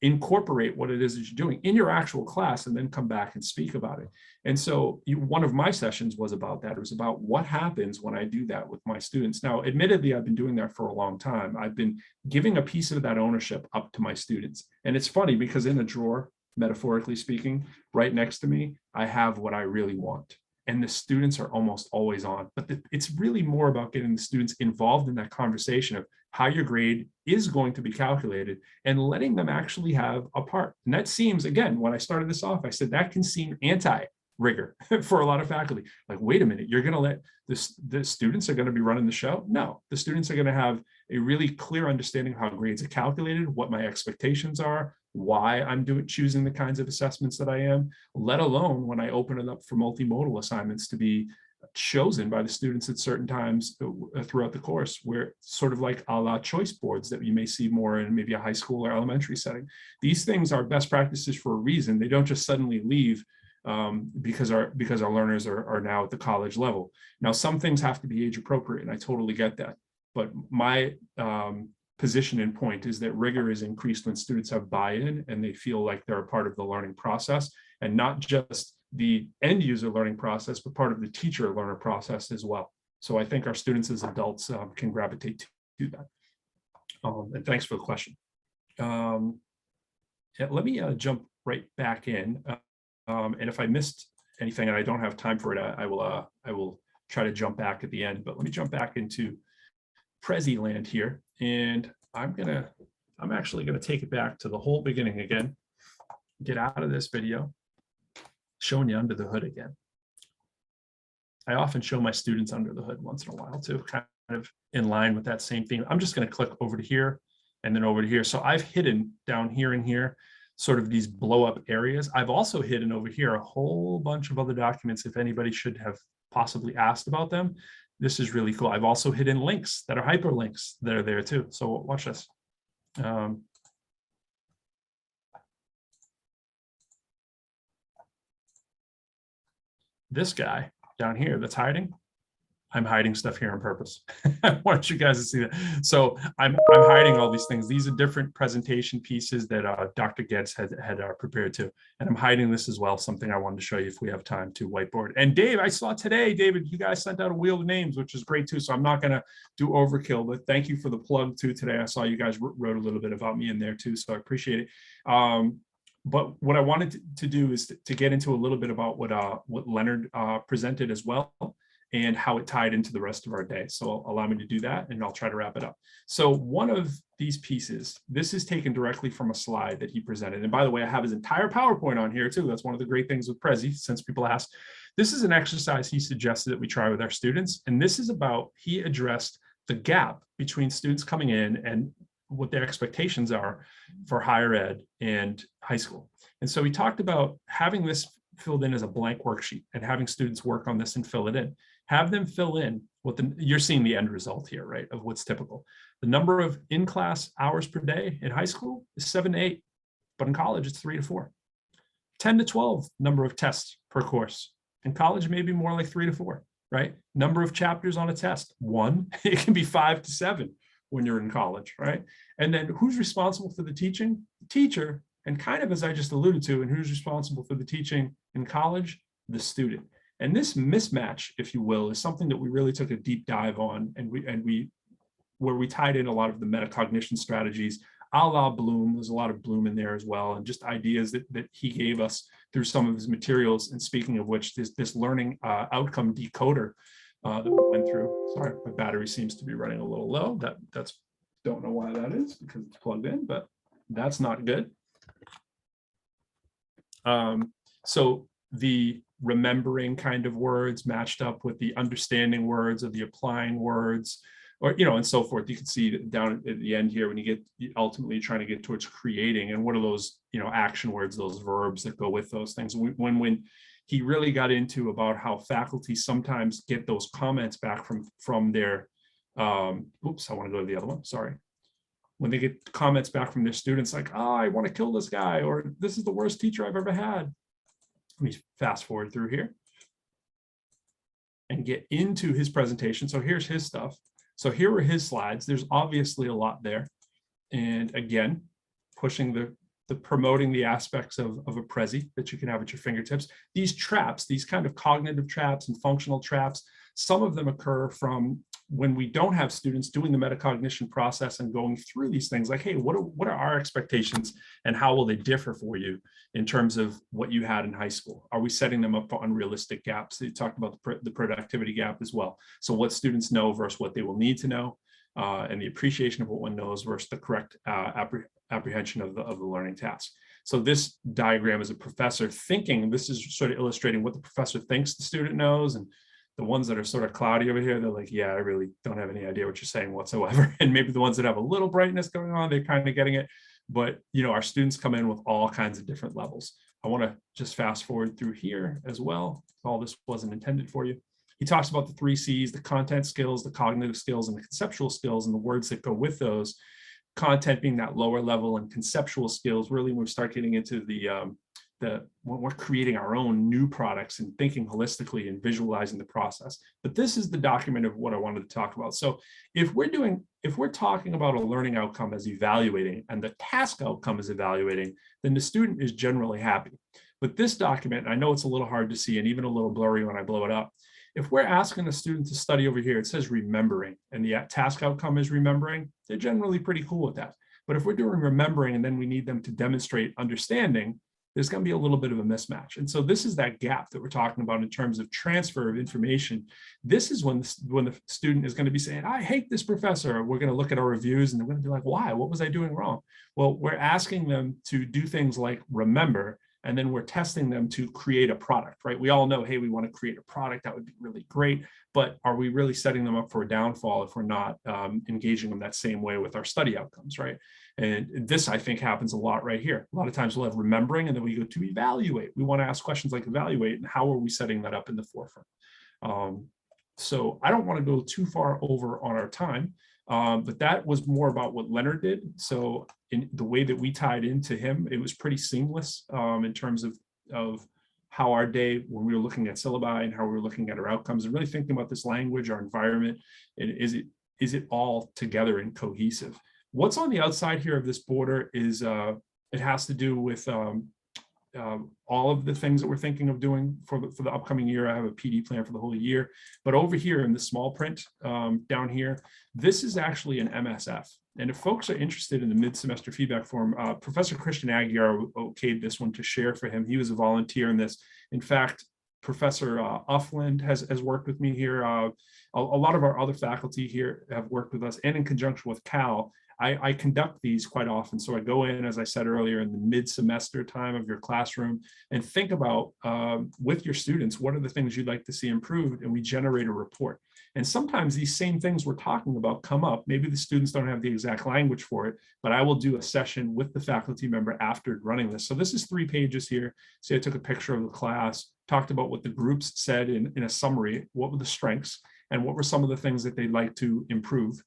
incorporate what it is that you're doing in your actual class and then come back and speak about it. And so one of my sessions was about that. It was about what happens when I do that with my students. Now, admittedly, I've been doing that for a long time. I've been giving a piece of that ownership up to my students. And it's funny because in a drawer, metaphorically speaking, right next to me, I have what I really want. And the students are almost always on. But it's really more about getting the students involved in that conversation of how your grade is going to be calculated and letting them actually have a part. And that seems, again, when I started this off, I said that can seem anti-rigor for a lot of faculty. Like, wait a minute, you're going to let the students are going to be running the show? No, the students are going to have a really clear understanding of how grades are calculated, what my expectations are, why I'm choosing the kinds of assessments that I am, let alone when I open it up for multimodal assignments to be chosen by the students at certain times throughout the course, where sort of like a la choice boards that you may see more in maybe a high school or elementary setting. These things are best practices for a reason. They don't just suddenly leave because our learners are now at the college level. Now, some things have to be age appropriate, and I totally get that. But my position and point is that rigor is increased when students have buy-in and they feel like they're a part of the learning process, and not just the end user learning process, but part of the teacher learner process as well. So I think our students as adults can gravitate to that. And thanks for the question. Yeah, let me jump right back in. And if I missed anything and I don't have time for it, I will try to jump back at the end. But let me jump back into Prezi land here, and I'm actually gonna take it back to the whole beginning again. Get out of this video, showing you under the hood again. I often show my students under the hood once in a while too, kind of in line with that same theme. I'm just going to click over to here and then over to here. So I've hidden down here and here sort of these blow up areas. I've also hidden over here a whole bunch of other documents if anybody should have possibly asked about them. This is really cool. I've also hidden links that are hyperlinks that are there too. So watch this. This guy down here that's hiding, I'm hiding stuff here on purpose. I want you guys to see that. So I'm hiding all these things. These are different presentation pieces that Dr. Getz had prepared too. And I'm hiding this as well, something I wanted to show you if we have time to whiteboard. And Dave, I saw today, David, you guys sent out a wheel of names, which is great too. So I'm not gonna do overkill, but thank you for the plug too today. I saw you guys wrote a little bit about me in there too, so I appreciate it. But what I wanted to do is to get into a little bit about what Leonard presented as well, and how it tied into the rest of our day. So allow me to do that, and I'll try to wrap it up. So one of these pieces, this is taken directly from a slide that he presented. And by the way, I have his entire PowerPoint on here too. That's one of the great things with Prezi, since people ask. This is an exercise he suggested that we try with our students. And this is about, he addressed the gap between students coming in and what their expectations are for higher ed and high school. And so we talked about having this filled in as a blank worksheet and having students work on this and fill it in. Have them fill in what you're seeing the end result here, right, of what's typical. The number of in-class hours per day in high school is 7 to 8, but in college it's 3 to 4. 10 to 12 number of tests per course. In college, maybe more like 3 to 4, right? Number of chapters on a test, 1. It can be 5 to 7 when you're in college, right? And then who's responsible for the teaching? The teacher, and kind of as I just alluded to, and who's responsible for the teaching in college? The student. And this mismatch, if you will, is something that we really took a deep dive on, and where we tied in a lot of the metacognition strategies, a la Bloom. There's a lot of Bloom in there as well, and just ideas that he gave us through some of his materials. And speaking of which, this learning outcome decoder that we went through. Sorry, my battery seems to be running a little low. That's don't know why that is, because it's plugged in, but that's not good. So the remembering kind of words matched up with the understanding words or the applying words, or, and so forth. You can see down at the end here when you get ultimately trying to get towards creating, and what are those, action words, those verbs that go with those things. When he really got into about how faculty sometimes get those comments back from their, oops, I want to go to the other one, sorry. When they get comments back from their students like, oh, I want to kill this guy, or this is the worst teacher I've ever had. Let me fast forward through here and get into his presentation. So here's his stuff. So here are his slides. There's obviously a lot there. And again, pushing the promoting the aspects of a Prezi that you can have at your fingertips. These traps, these kind of cognitive traps and functional traps, some of them occur from when we don't have students doing the metacognition process and going through these things like, hey, what are our expectations and how will they differ for you in terms of what you had in high school? Are we setting them up for unrealistic gaps? You talked about the productivity gap as well. So what students know versus what they will need to know, and the appreciation of what one knows versus the correct apprehension of the learning task. So this diagram is a professor thinking, this is sort of illustrating what the professor thinks the student knows, and the ones that are sort of cloudy over here, they're like, yeah, I really don't have any idea what you're saying whatsoever. And maybe the ones that have a little brightness going on, they're kind of getting it. But, our students come in with all kinds of different levels. I want to just fast forward through here as well. All this wasn't intended for you. he talks about the 3 C's, the content skills, the cognitive skills, and the conceptual skills, and the words that go with those. Content being that lower level, and conceptual skills really when we start getting into when we're creating our own new products and thinking holistically and visualizing the process. But this is the document of what I wanted to talk about. So if we're talking about a learning outcome as evaluating and the task outcome is evaluating, then the student is generally happy. But this document, I know it's a little hard to see and even a little blurry when I blow it up. If we're asking a student to study over here, it says remembering, and the task outcome is remembering, they're generally pretty cool with that. But if we're doing remembering and then we need them to demonstrate understanding, there's going to be a little bit of a mismatch. And so this is that gap that we're talking about in terms of transfer of information. This is when the student is going to be saying, I hate this professor. We're going to look at our reviews and they're going to be like, why? What was I doing wrong? Well, we're asking them to do things like remember, and then we're testing them to create a product, right? We all know, hey, we want to create a product. That would be really great. But are we really setting them up for a downfall if we're not engaging them that same way with our study outcomes, right? And this, I think, happens a lot right here. A lot of times we'll have remembering, and then we go to evaluate. We want to ask questions like evaluate, and how are we setting that up in the forefront? So I don't want to go too far over on our time, but that was more about what Leonard did. So in the way that we tied into him, it was pretty seamless in terms of how our day, when we were looking at syllabi and how we were looking at our outcomes and really thinking about this language, our environment, and is it all together and cohesive? What's on the outside here of this border is it has to do with all of the things that we're thinking of doing for the upcoming year. I have a PD plan for the whole year, but over here in the small print down here, this is actually an MSF. And if folks are interested in the mid-semester feedback form, Professor Christian Aguiar okayed this one to share for him. He was a volunteer in this. In fact, Professor Uffland has worked with me here. A lot of our other faculty here have worked with us, and in conjunction with C.A.L. I conduct these quite often. So I go in, as I said earlier, in the mid-semester time of your classroom and think about with your students, what are the things you'd like to see improved? And we generate a report. And sometimes these same things we're talking about come up. Maybe the students don't have the exact language for it, but I will do a session with the faculty member after running this. So this is 3 pages here. See, I took a picture of the class, talked about what the groups said in a summary, what were the strengths, and what were some of the things that they'd like to improve.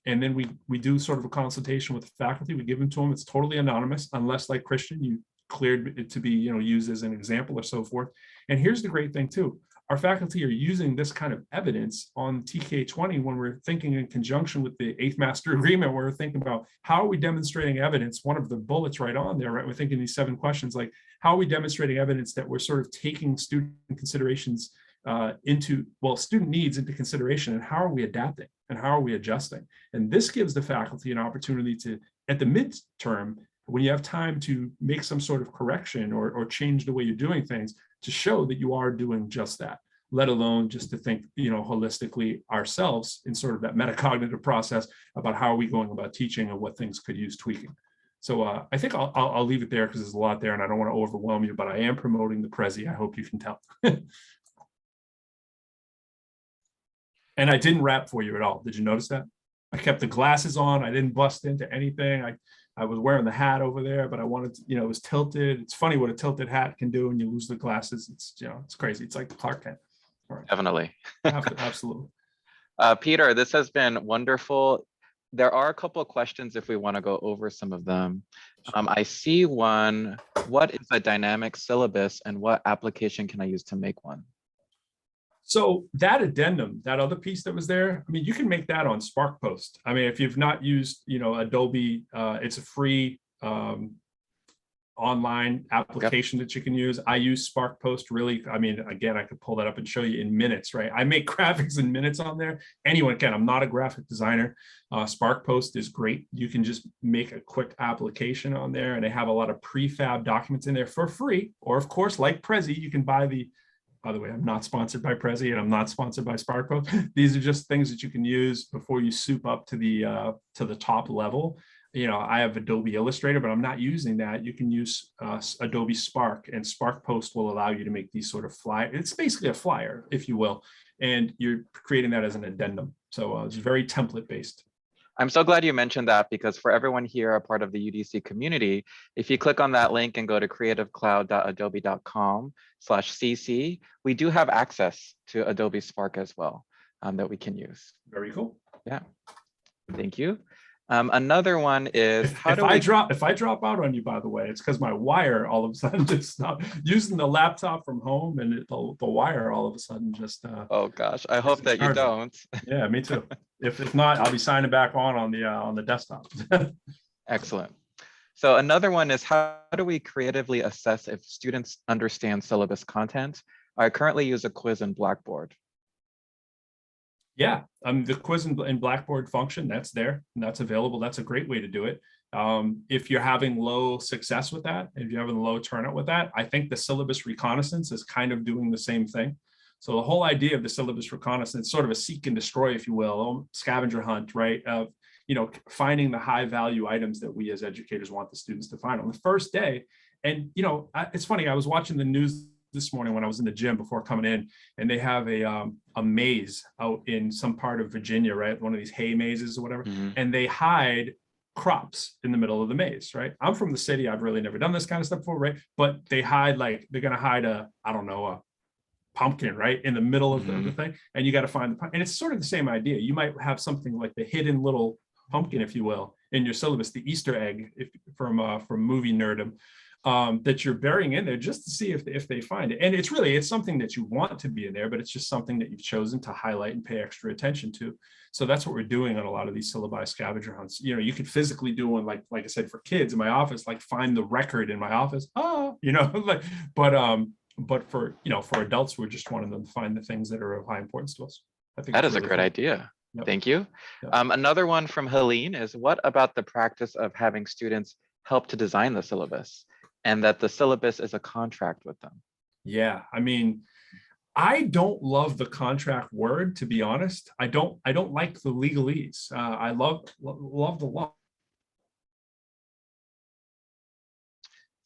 And then we do sort of a consultation with the faculty. We give them to them. It's totally anonymous, unless, like Christian, you cleared it to be used as an example or so forth. And here's the great thing too. Our faculty are using this kind of evidence on TK20 when we're thinking in conjunction with the 8th Master Agreement, where we're thinking about how are we demonstrating evidence. One of the bullets right on there, right? We're thinking these 7 questions, like how are we demonstrating evidence that we're sort of taking student considerations student needs into consideration, and how are we adapting and how are we adjusting? And this gives the faculty an opportunity to, at the midterm, when you have time to make some sort of correction or change the way you're doing things, to show that you are doing just that, let alone just to think, holistically ourselves in sort of that metacognitive process about how are we going about teaching and what things could use tweaking. So I think I'll leave it there because there's a lot there and I don't want to overwhelm you, but I am promoting the Prezi. I hope you can tell. And I didn't rap for you at all. Did you notice that? I kept the glasses on. I didn't bust into anything. I was wearing the hat over there, but I wanted to, it was tilted. It's funny what a tilted hat can do when you lose the glasses. It's, it's crazy. It's like the Clark Kent. All right. Definitely. Absolutely. Peter, this has been wonderful. There are a couple of questions if we want to go over some of them. I see one. What is a dynamic syllabus and what application can I use to make one? So that addendum, that other piece that was there, I mean, you can make that on SparkPost. I mean, if you've not used, Adobe, it's a free online application that you can use. I use SparkPost really. I mean, again, I could pull that up and show you in minutes, right? I make graphics in minutes on there. Anyone can. I'm not a graphic designer. SparkPost is great. You can just make a quick application on there, and they have a lot of prefab documents in there for free. Or, of course, like Prezi, you can buy the. By the way, I'm not sponsored by Prezi and I'm not sponsored by SparkPost. These are just things that you can use before you soup up to the top level. I have Adobe Illustrator, but I'm not using that. You can use Adobe Spark, and SparkPost will allow you to make these sort of flyers. It's basically a flyer, if you will, and you're creating that as an addendum. So it's very template based. I'm so glad you mentioned that, because for everyone here, a part of the UDC community, if you click on that link and go to creativecloud.adobe.com/cc, we do have access to Adobe Spark as well that we can use. Very cool. Yeah, thank you. Another one is if I drop out on you, by the way, it's because my wire all of a sudden just stopped. Using the laptop from home, and the wire all of a sudden just oh gosh, I hope that you don't. Yeah, me too. If not, I'll be signing back on the desktop. Excellent. So another one is, how do we creatively assess if students understand syllabus content? I currently use a quiz in Blackboard. Yeah, the quiz in Blackboard function, that's there and that's available. That's a great way to do it. If you're having low success with that, if you're having low turnout with that, I think the syllabus reconnaissance is kind of doing the same thing. So the whole idea of the syllabus reconnaissance, sort of a seek and destroy, if you will, scavenger hunt, right? Of, you know, finding the high value items that we as educators want the students to find on the first day. And, you know, it's funny, I was watching the news this morning when I was in the gym before coming in, and they have a maze out in some part of Virginia, right? One of these hay mazes or whatever, and they hide crops in the middle of the maze, right? I'm from the city. I've really never done this kind of stuff before, right? But they hide, like, they're going to hide a pumpkin, right, in the middle of the thing, and you got to find the pumpkin. And it's sort of the same idea. You might have something like the hidden little pumpkin, if you will, in your syllabus, the Easter egg, from movie nerdom, that you're burying in there just to see if they find it. And it's something that you want to be in there, but it's just something that you've chosen to highlight and pay extra attention to. So that's what we're doing on a lot of these syllabi scavenger hunts. You know, you could physically do one, like I said, for kids in my office, like find the record in my office. You know, like, but for, you know, for adults, we're just wanting them to find the things that are of high importance to us. I think that is really a great idea. Yep. Thank you. Yep. Another one from Helene is, what about the practice of having students help to design the syllabus, and that the syllabus is a contract with them? Yeah, I mean, I don't love the contract word, to be honest. I don't like the legalese. I love the law.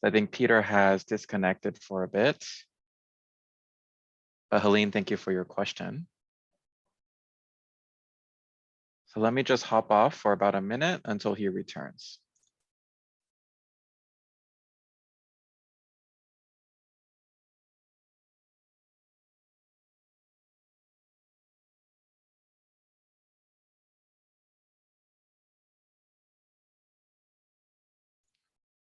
I think Peter has disconnected for a bit. But Helene, thank you for your question. So let me just hop off for about a minute until he returns.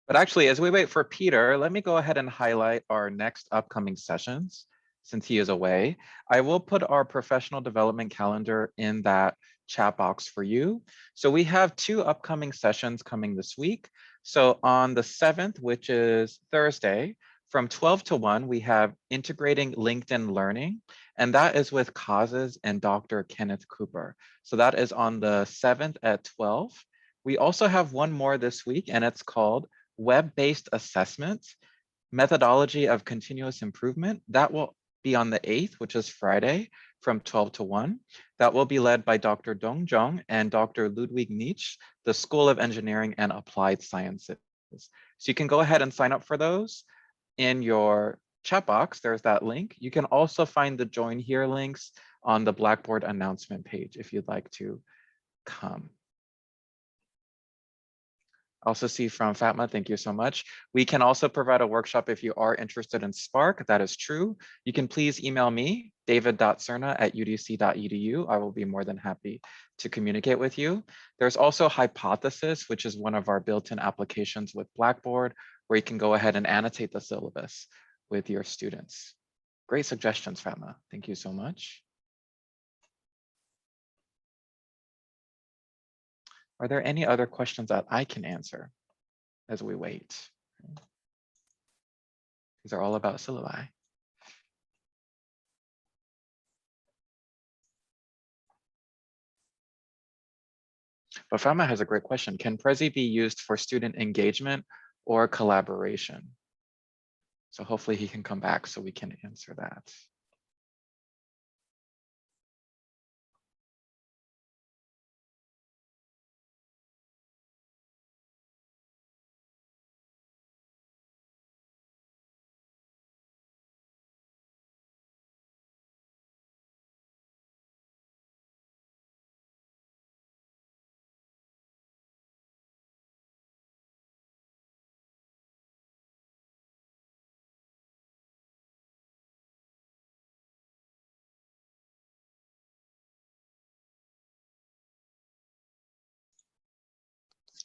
But actually, as we wait for Peter, let me go ahead and highlight our next upcoming sessions. Since he is away, I will put our professional development calendar in that chat box for you. So we have 2 upcoming sessions coming this week. So on the 7th, which is Thursday, from 12 to 1, we have Integrating LinkedIn Learning, and that is with Kazes and Dr. Kenneth Cooper. So that is on the 7th at 12. We also have one more this week, and it's called Web-Based Assessment, Methodology of Continuous Improvement. That will be on the 8th, which is Friday, from 12 to 1. That will be led by Dr. Dong Zhong and Dr. Ludwig Nietzsche, the School of Engineering and Applied Sciences. So you can go ahead and sign up for those in your chat box. There's that link. You can also find the join here links on the Blackboard announcement page if you'd like to come. Also see from Fatma, thank you so much. We can also provide a workshop if you are interested in Spark. That is true. You can please email me, david.cerna@udc.edu. I will be more than happy to communicate with you. There's also Hypothesis, which is one of our built-in applications with Blackboard, where you can go ahead and annotate the syllabus with your students. Great suggestions, Fatma. Thank you so much. Are there any other questions that I can answer as we wait? These are all about syllabi. But Fama has a great question. Can Prezi be used for student engagement or collaboration? So hopefully he can come back so we can answer that.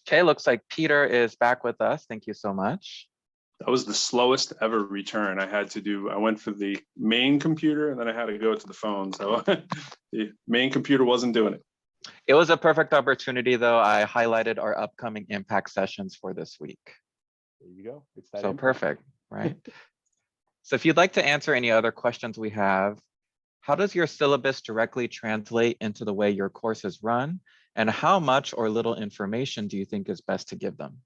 Okay, looks like Peter is back with us. Thank you so much. That was the slowest ever return. I went for the main computer and then I had to go to the phone. So the main computer wasn't doing it. It was a perfect opportunity though. I highlighted our upcoming impact sessions for this week. There you go. It's that So impact. perfect, right? So if you'd like to answer any other questions we have, how does your syllabus directly translate into the way your course is run? And how much or little information do you think is best to give them?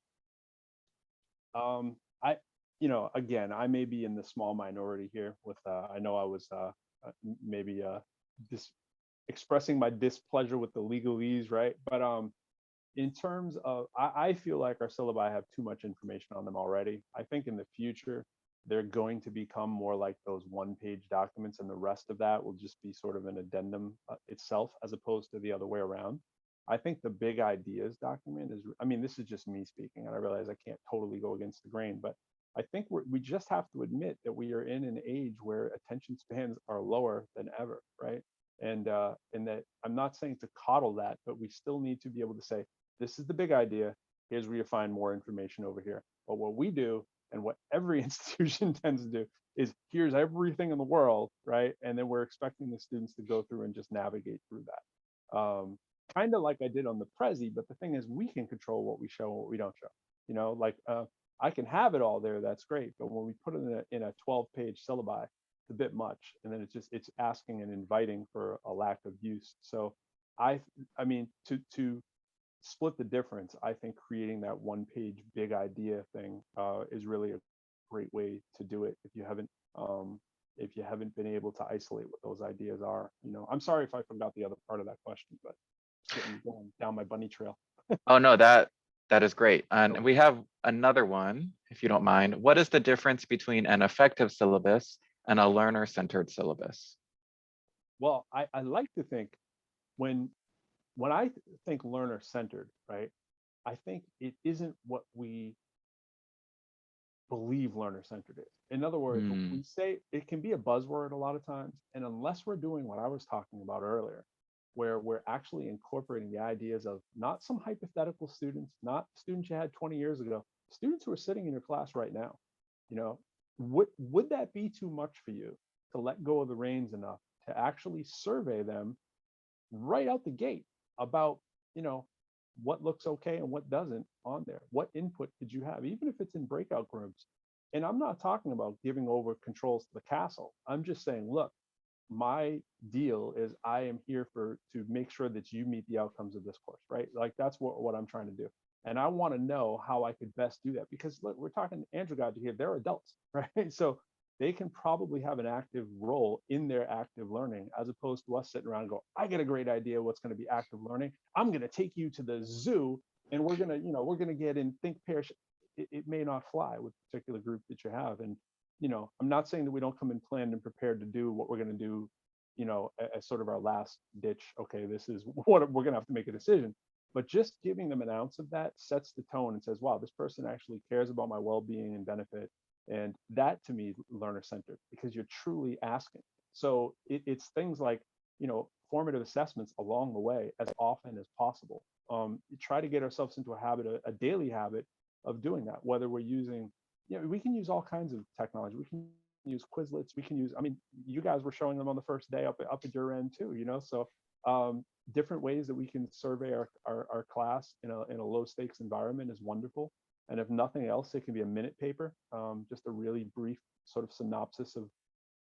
Again, I may be in the small minority here with, I know I was maybe just expressing my displeasure with the legalese, right? But in terms of, I feel like our syllabi have too much information on them already. I think in the future, they're going to become more like those one-page documents, and the rest of that will just be sort of an addendum itself, as opposed to the other way around. I think the big ideas document is, I mean, this is just me speaking, and I realize I can't totally go against the grain, but I think we just have to admit that we are in an age where attention spans are lower than ever, right? And that I'm not saying to coddle that, but we still need to be able to say, this is the big idea. Here's where you find more information over here. But what we do, and what every institution tends to do, is here's everything in the world, right? And then we're expecting the students to go through and just navigate through that. Kind of like I did on the Prezi, but the thing is, we can control what we show and what we don't show. You know, like I can have it all there, that's great. But when we put it in a 12-page syllabi, it's a bit much. And then it's asking and inviting for a lack of use. So I mean, to split the difference, I think creating that one-page big idea thing is really a great way to do it if you haven't been able to isolate what those ideas are. You know, I'm sorry if I forgot the other part of that question, but getting going down my bunny trail. Oh no, that is great. And we have another one, if you don't mind. What is the difference between an effective syllabus and a learner-centered syllabus? Well, I like to think when I think learner-centered, right, I think it isn't what we believe learner-centered is. In other words, we say it can be a buzzword a lot of times, and unless we're doing what I was talking about earlier, where we're actually incorporating the ideas of not some hypothetical students, not students you had 20 years ago, students who are sitting in your class right now, you know, would that be too much for you to let go of the reins enough to actually survey them right out the gate about, you know, what looks okay and what doesn't on there? What input did you have, even if it's in breakout groups? And I'm not talking about giving over controls to the castle. I'm just saying, look, my deal is I am here to make sure that you meet the outcomes of this course, right? Like that's what I'm trying to do. And I want to know how I could best do that, because look, we're talking Andrew got to here, they're adults, right? So they can probably have an active role in their active learning, as opposed to us sitting around and go, I get a great idea what's going to be active learning. I'm going to take you to the zoo and we're going to get in think, pair. It may not fly with the particular group that you have. And, you know, I'm not saying that we don't come in planned and prepared to do what we're going to do, you know, as sort of our last ditch. Okay, this is what we're going to have to make a decision. But just giving them an ounce of that sets the tone and says, wow, this person actually cares about my well-being and benefit. And that to me is learner-centered, because you're truly asking. So it's things like, you know, formative assessments along the way as often as possible. Try to get ourselves into a habit, a daily habit of doing that, whether we're using, you know, we can use all kinds of technology. We can use Quizlets. We can use, I mean, you guys were showing them on the first day up at your end too, you know, so different ways that we can survey our class in a low stakes environment is wonderful. And if nothing else, it can be a minute paper, just a really brief sort of synopsis of,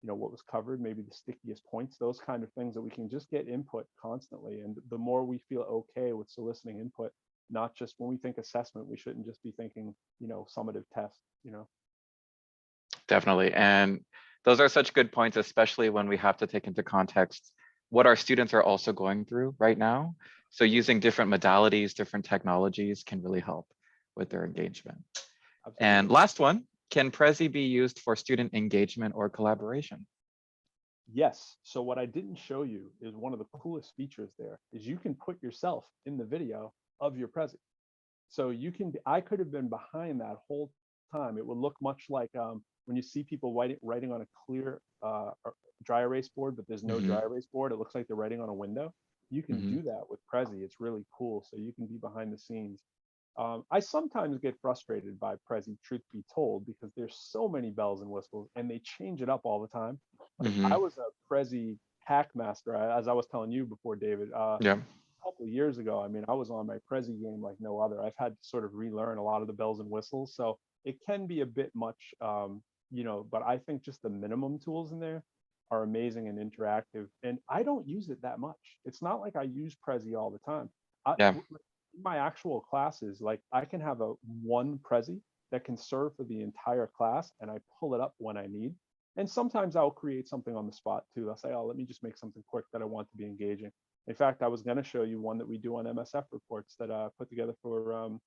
you know, what was covered, maybe the stickiest points, those kind of things that we can just get input constantly. And the more we feel okay with soliciting input, not just when we think assessment, we shouldn't just be thinking, you know, summative test, you know. Definitely. And those are such good points, especially when we have to take into context what our students are also going through right now. So using different modalities, different technologies can really help with their engagement. Absolutely. And last one, can Prezi be used for student engagement or collaboration? Yes. So what I didn't show you is one of the coolest features there is you can put yourself in the video of your Prezi. So you can, I could have been behind that whole time. It would look much like when you see people writing on a clear dry erase board, but there's no dry erase board. It looks like they're writing on a window. You can do that with Prezi. It's really cool. So you can be behind the scenes I sometimes get frustrated by Prezi, truth be told, because there's so many bells and whistles and they change it up all the time. Like I was a Prezi hack master, as I was telling you before, David. Yeah. A couple of years ago, I mean, I was on my Prezi game like no other. I've had to sort of relearn a lot of the bells and whistles, so it can be a bit much, but I think just the minimum tools in there are amazing and interactive, and I don't use it that much. It's not like I use Prezi all the time. Yeah. In my actual classes, like I can have one Prezi that can serve for the entire class, and I pull it up when I need. And sometimes I'll create something on the spot too. I'll say, oh, let me just make something quick that I want to be engaging. In fact, I was going to show you one that we do on MSF reports that I put together for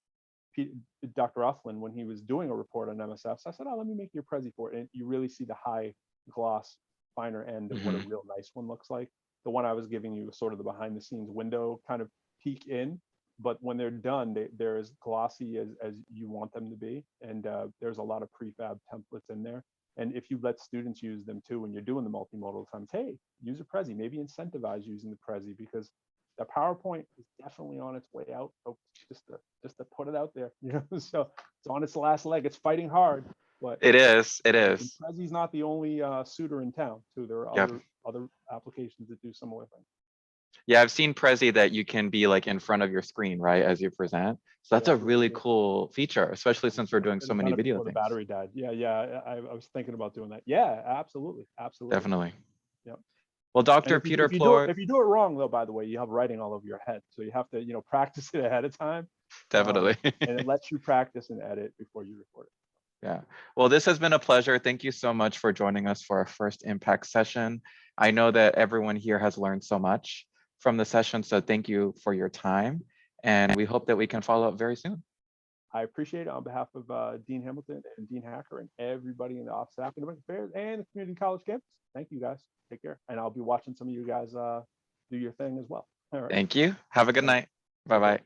Dr. Ufflin when he was doing a report on MSF. So I said, oh, let me make your Prezi for it. And you really see the high gloss, finer end of what a real nice one looks like. The one I was giving you was sort of the behind the scenes window kind of peek in. But when they're done, they're as glossy as you want them to be. And there's a lot of prefab templates in there. And if you let students use them too, when you're doing the multimodal times, hey, use a Prezi, maybe incentivize using the Prezi, because the PowerPoint is definitely on its way out. Oh, just to put it out there, so it's on its last leg. It's fighting hard, but it is. Prezi's not the only suitor in town too. There are other applications that do similar things. Yeah, I've seen Prezi that you can be like in front of your screen, right, as you present. So that's a really cool feature, especially since we're doing so many video things. The battery died. Yeah. I was thinking about doing that. Yeah, absolutely. Definitely. Yep. Well, Dr. Peter Plourde. If you do it wrong, though, by the way, you have writing all over your head, so you have to, practice it ahead of time. Definitely. And it lets you practice and edit before you record it. Yeah. Well, this has been a pleasure. Thank you so much for joining us for our first Impact session. I know that everyone here has learned so much from the session, so thank you for your time. And we hope that we can follow up very soon. I appreciate it on behalf of Dean Hamilton and Dean Hacker and everybody in the Office of Academic Affairs and the Community College campus. Thank you, guys. Take care. And I'll be watching some of you guys do your thing as well. All right. Thank you. Have a good night. Bye-bye.